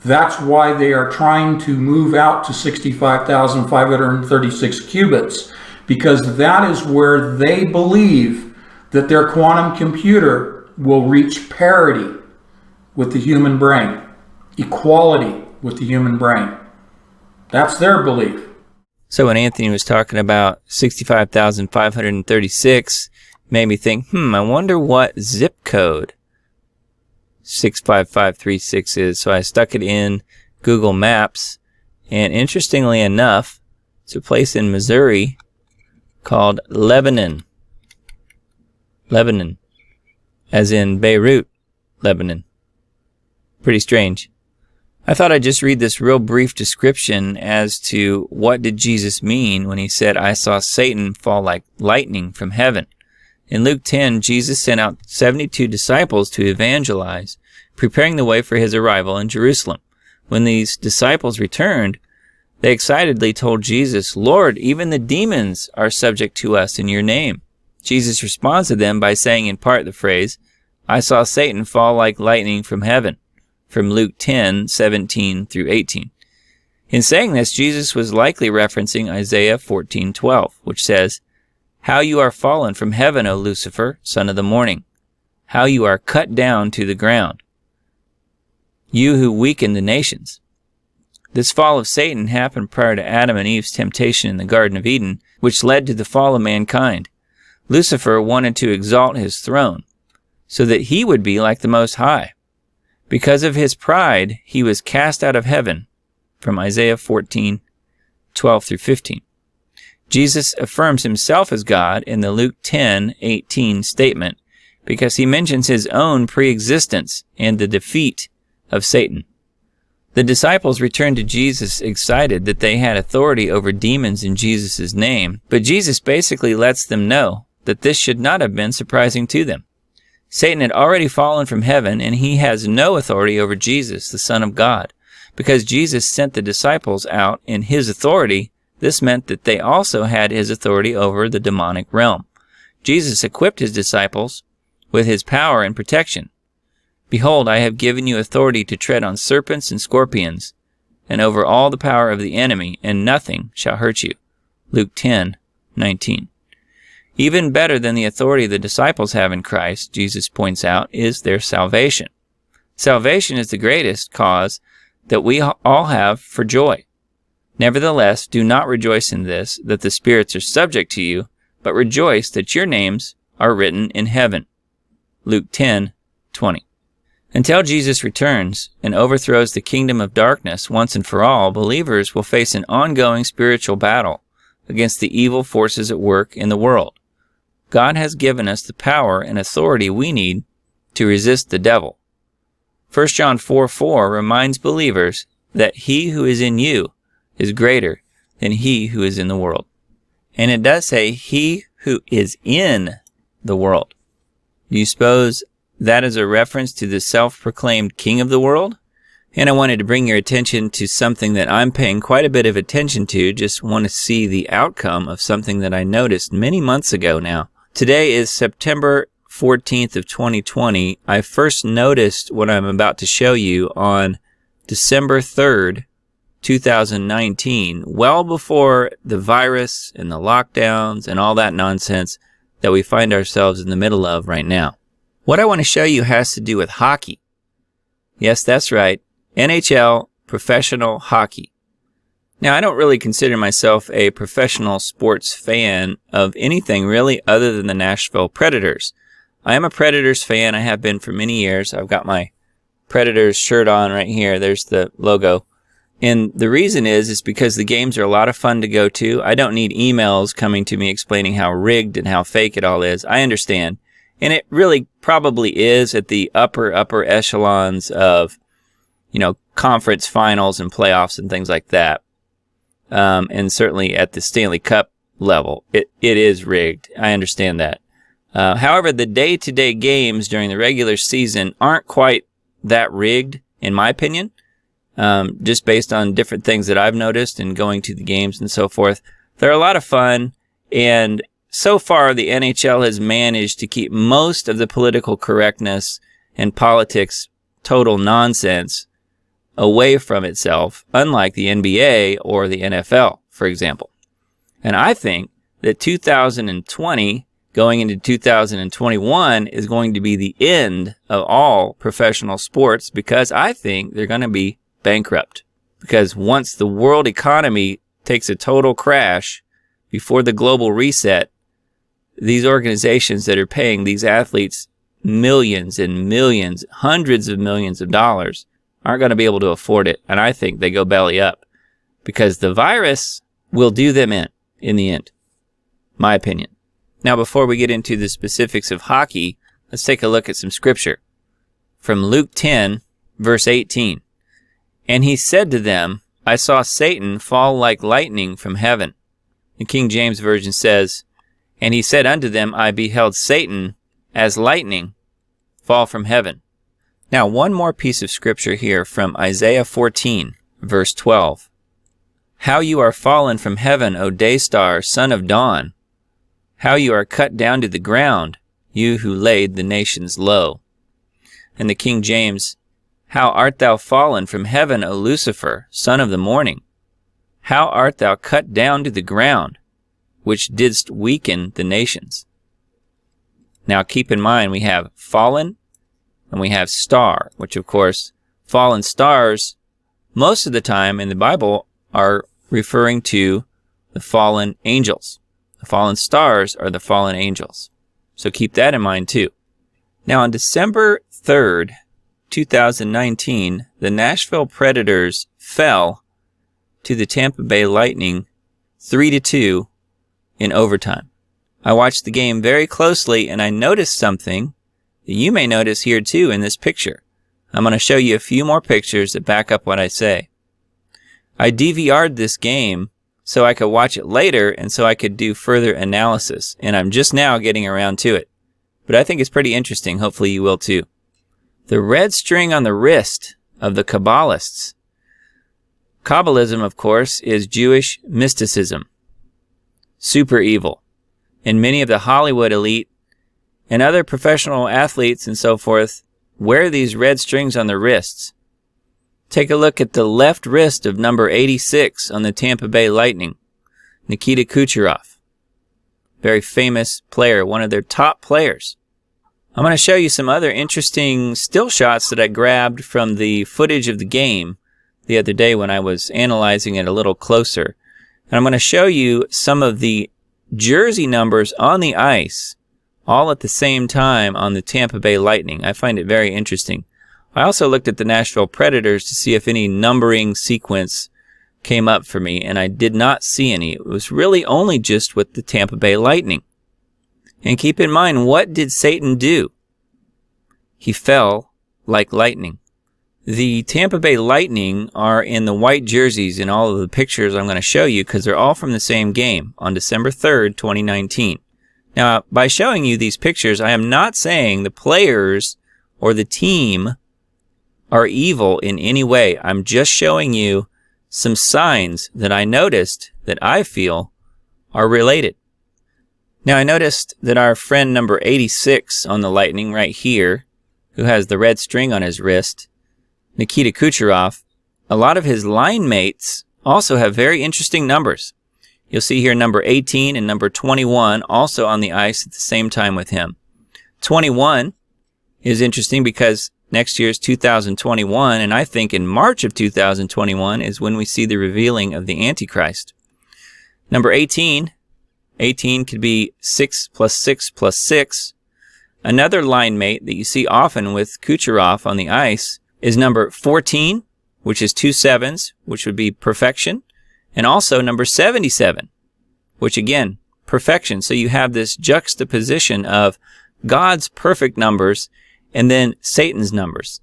That's why they are trying to move out to 65,536 qubits, because that is where they believe that their quantum computer will reach parity with the human brain, equality with the human brain. That's their belief. So when Anthony was talking about 65,536, made me think, I wonder what zip code 65536 is. So I stuck it in Google Maps, and interestingly enough, it's a place in Missouri called Lebanon. Lebanon, as in Beirut, Lebanon. Pretty strange. I thought I'd just read this real brief description as to what did Jesus mean when he said, I saw Satan fall like lightning from heaven. In Luke 10, Jesus sent out 72 disciples to evangelize, preparing the way for his arrival in Jerusalem. When these disciples returned, they excitedly told Jesus, Lord, even the demons are subject to us in your name. Jesus responds to them by saying in part the phrase, I saw Satan fall like lightning from heaven, from Luke 10:17 through 18. In saying this, Jesus was likely referencing Isaiah 14:12, which says, How you are fallen from heaven, O Lucifer, son of the morning. How you are cut down to the ground, you who weaken the nations. This fall of Satan happened prior to Adam and Eve's temptation in the Garden of Eden, which led to the fall of mankind. Lucifer wanted to exalt his throne, so that he would be like the Most High. Because of his pride, he was cast out of heaven, from Isaiah 14:12 through 15. Jesus affirms himself as God in the Luke 10:18 statement, because he mentions his own pre-existence and the defeat of Satan. The disciples returned to Jesus excited that they had authority over demons in Jesus' name, but Jesus basically lets them know that this should not have been surprising to them. Satan had already fallen from heaven, and he has no authority over Jesus, the Son of God. Because Jesus sent the disciples out in his authority, this meant that they also had his authority over the demonic realm. Jesus equipped his disciples with his power and protection. Behold, I have given you authority to tread on serpents and scorpions, and over all the power of the enemy, and nothing shall hurt you. Luke 10:19. Even better than the authority the disciples have in Christ, Jesus points out, is their salvation. Salvation is the greatest cause that we all have for joy. Nevertheless, do not rejoice in this, that the spirits are subject to you, but rejoice that your names are written in heaven. Luke 10:20. Until Jesus returns and overthrows the kingdom of darkness once and for all, believers will face an ongoing spiritual battle against the evil forces at work in the world. God has given us the power and authority we need to resist the devil. 1 John 4:4 reminds believers that he who is in you is greater than he who is in the world. And it does say he who is in the world. Do you suppose that is a reference to the self-proclaimed king of the world? And I wanted to bring your attention to something that I'm paying quite a bit of attention to, just want to see the outcome of something that I noticed many months ago now. Today is September 14th of 2020. I first noticed what I'm about to show you on December 3rd, 2019, well before the virus and the lockdowns and all that nonsense that we find ourselves in the middle of right now. What I want to show you has to do with hockey. Yes, that's right. NHL, professional hockey. Now, I don't really consider myself a professional sports fan of anything really other than the Nashville Predators. I am a Predators fan. I have been for many years. I've got my Predators shirt on right here. There's the logo. And the reason is because the games are a lot of fun to go to. I don't need emails coming to me explaining how rigged and how fake it all is. I understand. And it really probably is at the upper echelons of, conference finals and playoffs and things like that. And certainly at the Stanley Cup level, it is rigged. I understand that. However, the day-to-day games during the regular season aren't quite that rigged, in my opinion, just based on different things that I've noticed and going to the games and so forth. They're a lot of fun, and so far the NHL has managed to keep most of the political correctness and politics total nonsense away from itself, unlike the NBA or the NFL, for example. And I think that 2020 going into 2021 is going to be the end of all professional sports, because I think they're going to be bankrupt. Because once the world economy takes a total crash before the global reset, these organizations that are paying these athletes millions and millions, hundreds of millions of dollars, aren't going to be able to afford it. And I think they go belly up, because the virus will do them in the end. My opinion. Now, before we get into the specifics of hockey, let's take a look at some scripture. From Luke 10, verse 18. And he said to them, I saw Satan fall like lightning from heaven. The King James Version says, and he said unto them, I beheld Satan as lightning fall from heaven. Now, one more piece of scripture here from Isaiah 14, verse 12. How you are fallen from heaven, O day star, son of dawn. How you are cut down to the ground, you who laid the nations low. And the King James, how art thou fallen from heaven, O Lucifer, son of the morning? How art thou cut down to the ground, which didst weaken the nations? Now keep in mind, we have fallen and we have star, which of course, fallen stars, most of the time in the Bible, are referring to the fallen angels. The fallen stars are the fallen angels. So keep that in mind too. Now on December 3rd, 2019, the Nashville Predators fell to the Tampa Bay Lightning 3-2 in overtime. I watched the game very closely, and I noticed something that you may notice here too in this picture. I'm going to show you a few more pictures that back up what I say. I DVR'd this game so I could watch it later and so I could do further analysis, and I'm just now getting around to it. But I think it's pretty interesting. Hopefully you will too. The red string on the wrist of the Kabbalists. Kabbalism, of course, is Jewish mysticism. Super evil. And many of the Hollywood elite and other professional athletes and so forth wear these red strings on their wrists. Take a look at the left wrist of number 86 on the Tampa Bay Lightning, Nikita Kucherov. Very famous player, one of their top players. I'm going to show you some other interesting still shots that I grabbed from the footage of the game the other day when I was analyzing it a little closer. And I'm going to show you some of the jersey numbers on the ice all at the same time on the Tampa Bay Lightning. I find it very interesting. I also looked at the Nashville Predators to see if any numbering sequence came up for me, and I did not see any. It was really only just with the Tampa Bay Lightning. And keep in mind, what did Satan do? He fell like lightning. The Tampa Bay Lightning are in the white jerseys in all of the pictures I'm going to show you because they're all from the same game on December 3rd, 2019. Now, by showing you these pictures, I am not saying the players or the team are evil in any way. I'm just showing you some signs that I noticed that I feel are related. Now, I noticed that our friend number 86 on the Lightning right here, who has the red string on his wrist, Nikita Kucherov, a lot of his line mates also have very interesting numbers. You'll see here number 18 and number 21 also on the ice at the same time with him. 21 is interesting because next year is 2021, and I think in March of 2021 is when we see the revealing of the Antichrist. Number 18 could be 6 plus 6 plus 6. Another line mate that you see often with Kucherov on the ice is number 14, which is 2 sevens, which would be perfection, and also number 77, which again, perfection. So you have this juxtaposition of God's perfect numbers and then Satan's numbers.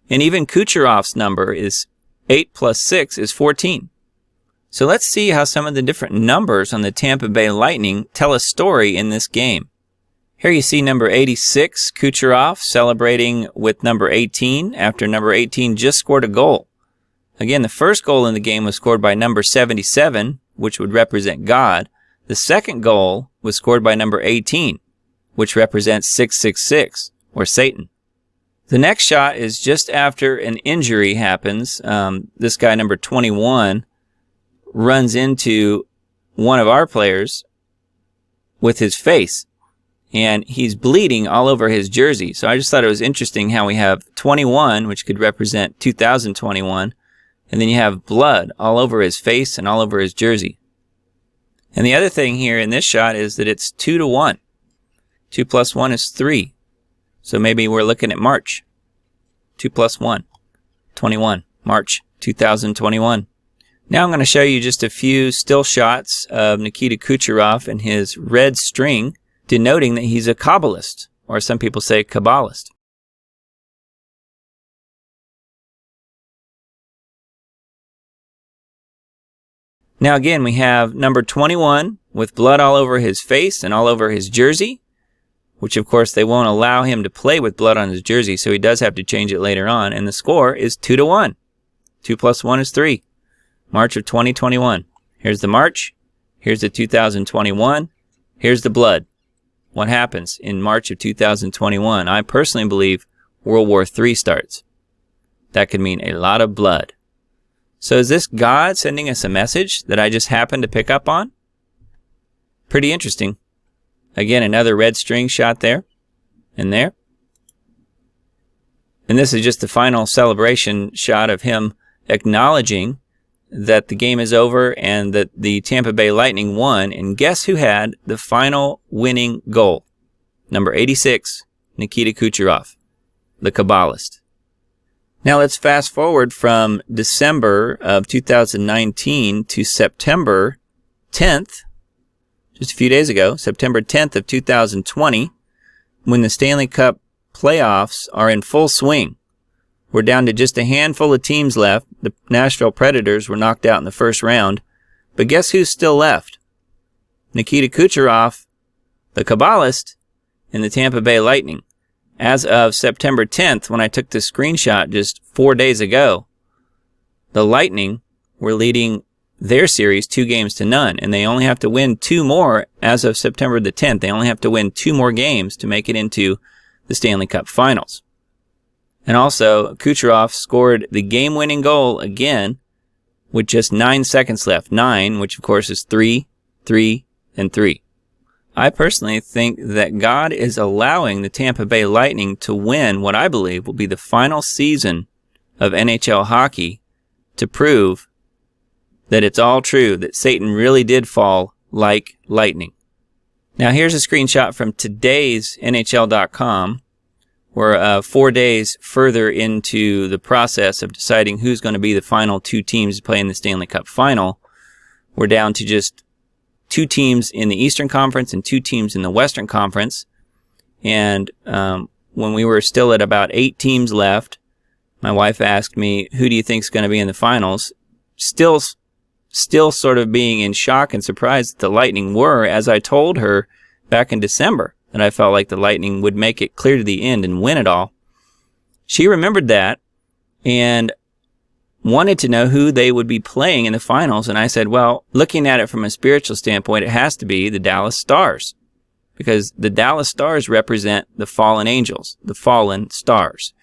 And even Kucherov's number is 8 plus 6 is 14. So let's see how some of the different numbers on the Tampa Bay Lightning tell a story in this game. Here you see number 86, Kucherov, celebrating with number 18 after number 18 just scored a goal. Again, the first goal in the game was scored by number 77, which would represent God. The second goal was scored by number 18, which represents 666, or Satan. The next shot is just after an injury happens. This guy, number 21, runs into one of our players with his face, and he's bleeding all over his jersey. So I just thought it was interesting how we have 21, which could represent 2021, and then you have blood all over his face and all over his jersey. And the other thing here in this shot is that it's 2 to 1. 2 plus 1 is 3. So maybe we're looking at March. 2 plus 1, 21, March 2021. Now I'm going to show you just a few still shots of Nikita Kucherov and his red string, denoting that he's a Kabbalist, or some people say Kabbalist. Now again, we have number 21 with blood all over his face and all over his jersey, which of course they won't allow him to play with blood on his jersey, so he does have to change it later on. And the score is 2 to 1. 2 plus 1 is 3. March of 2021. Here's the March. Here's the 2021. Here's the blood. What happens in March of 2021? I personally believe World War III starts. That could mean a lot of blood. So is this God sending us a message that I just happened to pick up on? Pretty interesting. Again, another red string shot there and there. And this is just the final celebration shot of him acknowledging that the game is over and that the Tampa Bay Lightning won. And guess who had the final winning goal? Number 86, Nikita Kucherov, the Kabbalist. Now let's fast forward from December of 2019 to September 10th, just a few days ago, September 10th of 2020, when the Stanley Cup playoffs are in full swing. We're down to just a handful of teams left. The Nashville Predators were knocked out in the first round. But guess who's still left? Nikita Kucherov, the Kabbalist, and the Tampa Bay Lightning. As of September 10th, when I took this screenshot just 4 days ago, the Lightning were leading their series 2-0, and they only have to win 2 more as of September the 10th. They only have to win 2 more games to make it into the Stanley Cup Finals. And also, Kucherov scored the game-winning goal again with just 9 seconds left. 9, which of course is 3, 3, and 3. I personally think that God is allowing the Tampa Bay Lightning to win what I believe will be the final season of NHL hockey to prove that it's all true, that Satan really did fall like lightning. Now here's a screenshot from today's NHL.com. We're 4 days further into the process of deciding who's going to be the final 2 teams to play in the Stanley Cup Final. We're down to just 2 teams in the Eastern Conference and 2 teams in the Western Conference. And when we were still at about 8 teams left, my wife asked me, who do you think is going to be in the finals? Still sort of being in shock and surprised that the Lightning were, as I told her back in December, that I felt like the Lightning would make it clear to the end and win it all. She remembered that and wanted to know who they would be playing in the finals. And I said, well, looking at it from a spiritual standpoint, it has to be the Dallas Stars, because the Dallas Stars represent the fallen angels, the fallen stars.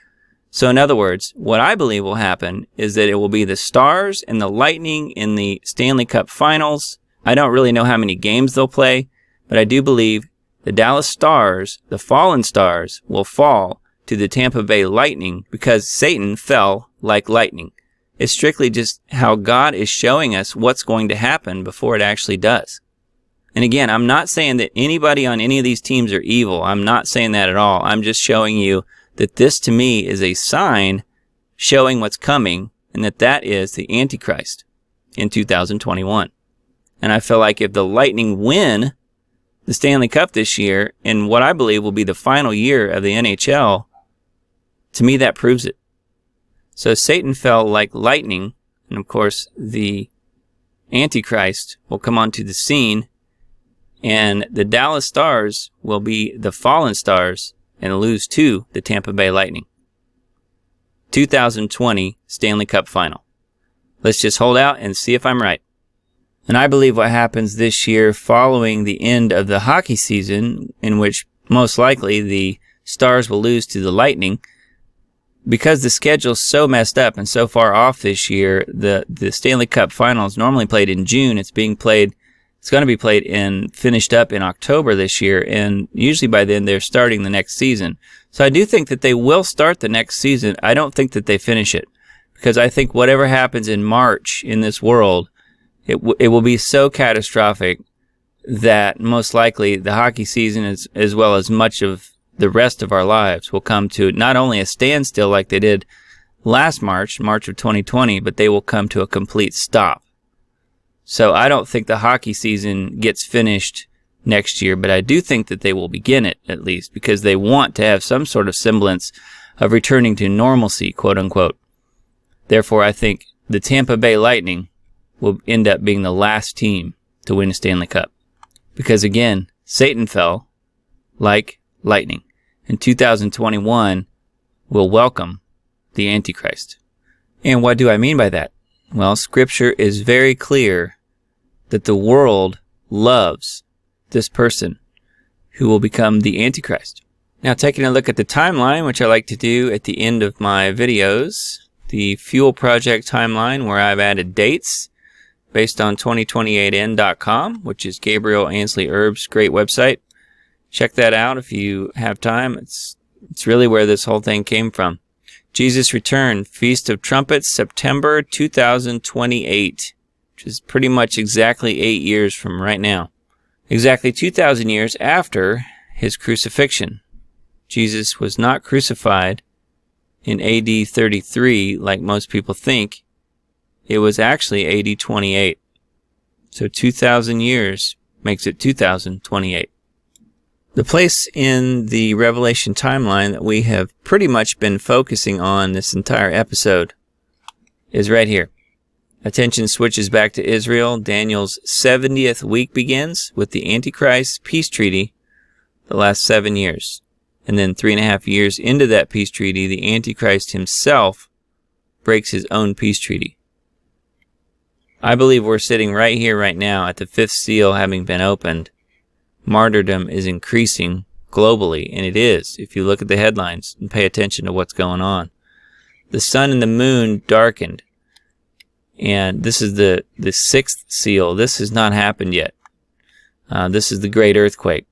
So in other words, what I believe will happen is that it will be the Stars and the Lightning in the Stanley Cup Finals. I don't really know how many games they'll play, but I do believe the Dallas Stars, the fallen stars, will fall to the Tampa Bay Lightning because Satan fell like lightning. It's strictly just how God is showing us what's going to happen before it actually does. And again, I'm not saying that anybody on any of these teams are evil. I'm not saying that at all. I'm just showing you that this to me is a sign showing what's coming, and that is the Antichrist in 2021. And I feel like if the Lightning win the Stanley Cup this year, in what I believe will be the final year of the NHL, to me that proves it. So Satan fell like lightning, and of course the Antichrist will come onto the scene, and the Dallas Stars will be the fallen stars and lose to the Tampa Bay Lightning. 2020 Stanley Cup Final. Let's just hold out and see if I'm right. And I believe what happens this year following the end of the hockey season, in which most likely the Stars will lose to the Lightning, because the schedule's so messed up and so far off this year, the Stanley Cup Final is normally played in June. It's going to be played and finished up in October this year, and usually by then they're starting the next season. So I do think that they will start the next season. I don't think that they finish it, because I think whatever happens in March in this world, it will be so catastrophic that most likely the hockey season, as well as much of the rest of our lives, will come to not only a standstill like they did last March of 2020, but they will come to a complete stop. So I don't think the hockey season gets finished next year, but I do think that they will begin it, at least, because they want to have some sort of semblance of returning to normalcy, quote unquote. Therefore, I think the Tampa Bay Lightning will end up being the last team to win a Stanley Cup. Because again, Satan fell like lightning. And 2021 will welcome the Antichrist. And what do I mean by that? Well, Scripture is very clear that the world loves this person who will become the Antichrist. Now, taking a look at the timeline, which I like to do at the end of my videos, the Fuel Project timeline, where I've added dates based on 2028n.com, which is Gabriel Ansley Erb's great website. Check that out if you have time. It's really where this whole thing came from. Jesus' return, Feast of Trumpets, September 2028, which is pretty much exactly 8 years from right now. Exactly 2,000 years after his crucifixion. Jesus was not crucified in AD 33 like most people think. It was actually AD 28. So 2,000 years makes it 2028. The place in the Revelation timeline that we have pretty much been focusing on this entire episode is right here. Attention switches back to Israel. Daniel's 70th week begins with the Antichrist peace treaty, the last 7 years. And then 3.5 years into that peace treaty, the Antichrist himself breaks his own peace treaty. I believe we're sitting right here, right now, at the fifth seal having been opened. Martyrdom is increasing globally, and it is, if you look at the headlines and pay attention to what's going on. The sun and the moon darkened, and this is the sixth seal. This has not happened yet. This is the great earthquake.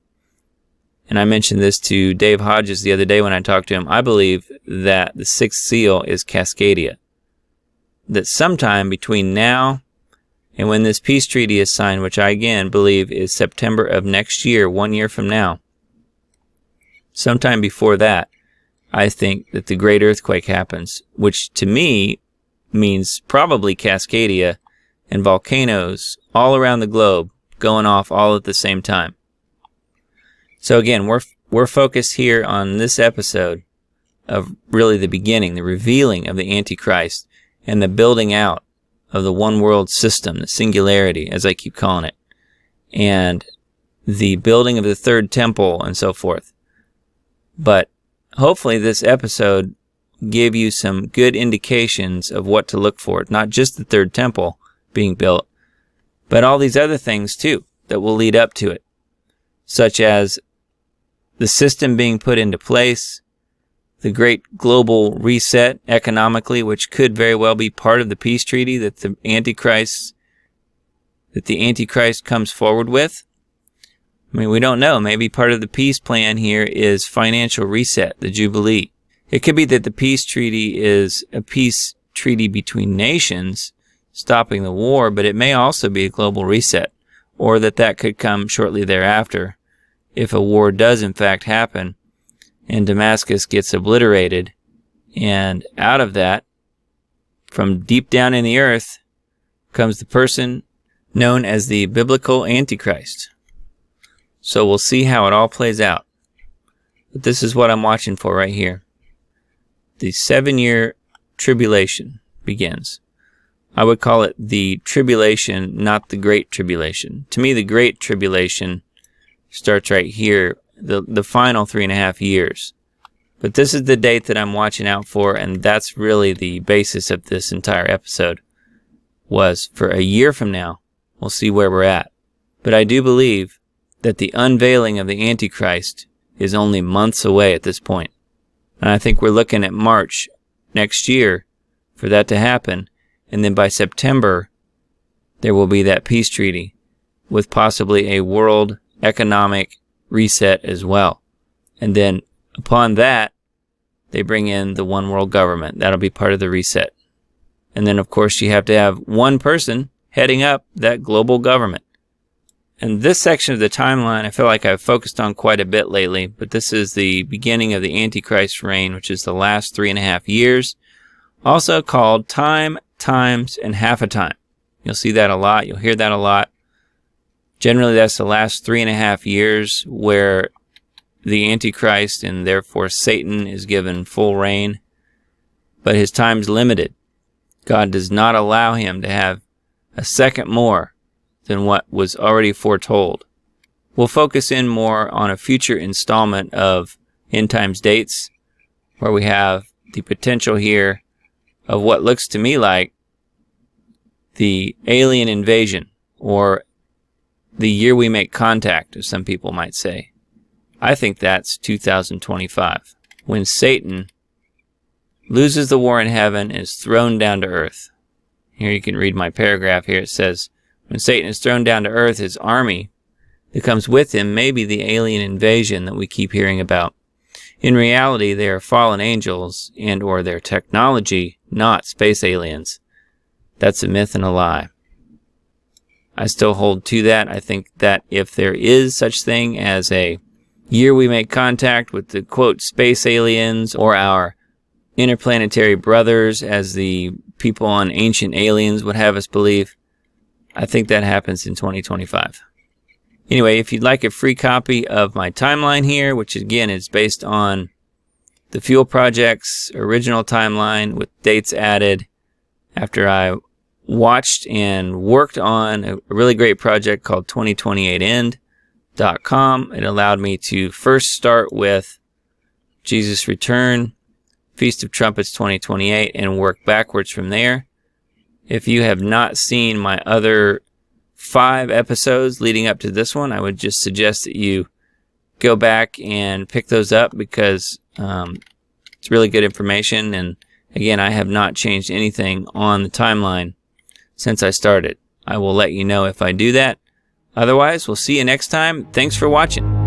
And I mentioned this to Dave Hodges the other day when I talked to him. I believe that the sixth seal is Cascadia. That sometime between now and when this peace treaty is signed, which I again believe is September of next year, 1 year from now, sometime before that, I think that the great earthquake happens, which to me means probably Cascadia and volcanoes all around the globe going off all at the same time. So again, we're focused here on this episode of really the beginning, the revealing of the Antichrist and the building out of the one world system, the singularity, as I keep calling it, and the building of the third temple and so forth. But hopefully this episode gave you some good indications of what to look for, not just the third temple being built, but all these other things too that will lead up to it, such as the system being put into place, the great global reset economically, which could very well be part of the peace treaty that the Antichrist comes forward with. I mean, we don't know. Maybe part of the peace plan here is financial reset, the Jubilee. It could be that the peace treaty is a peace treaty between nations, stopping the war, but it may also be a global reset, or that could come shortly thereafter if a war does in fact happen and Damascus gets obliterated, and out of that, from deep down in the earth, comes the person known as the biblical Antichrist. So we'll see how it all plays out. But this is what I'm watching for right here. The 7-year tribulation begins. I would call it the tribulation, not the great tribulation. To me, the great tribulation starts right here, the final 3.5 years. But this is the date that I'm watching out for, and that's really the basis of this entire episode, was for a year from now, we'll see where we're at. But I do believe that the unveiling of the Antichrist is only months away at this point. And I think we're looking at March next year for that to happen. And then by September, there will be that peace treaty with possibly a world economic reset as well. And then upon that, they bring in the one world government. That'll be part of the reset. And then, of course, you have to have one person heading up that global government. And this section of the timeline, I feel like I've focused on quite a bit lately, but this is the beginning of the Antichrist reign, which is the last 3.5 years, also called time, times, and half a time. You'll see that a lot. You'll hear that a lot. Generally, that's the last 3.5 years where the Antichrist and therefore Satan is given full reign, but his time's limited. God does not allow him to have a second more than what was already foretold. We'll focus in more on a future installment of End Times Dates, where we have the potential here of what looks to me like the alien invasion, or the year we make contact, as some people might say. I think that's 2025, when Satan loses the war in heaven and is thrown down to earth. Here you can read my paragraph here. It says, when Satan is thrown down to earth, his army that comes with him may be the alien invasion that we keep hearing about. In reality, they are fallen angels and or their technology, not space aliens. That's a myth and a lie. I still hold to that. I think that if there is such thing as a year we make contact with the, quote, space aliens or our interplanetary brothers, as the people on Ancient Aliens would have us believe, I think that happens in 2025. Anyway, if you'd like a free copy of my timeline here, which again is based on the Fuel Project's original timeline with dates added after I watched and worked on a really great project called 2028end.com. It allowed me to first start with Jesus' Return, Feast of Trumpets 2028, and work backwards from there. If you have not seen my other 5 episodes leading up to this one, I would just suggest that you go back and pick those up, because it's really good information. And again, I have not changed anything on the timeline since I started. I will let you know if I do that. Otherwise, we'll see you next time. Thanks for watching.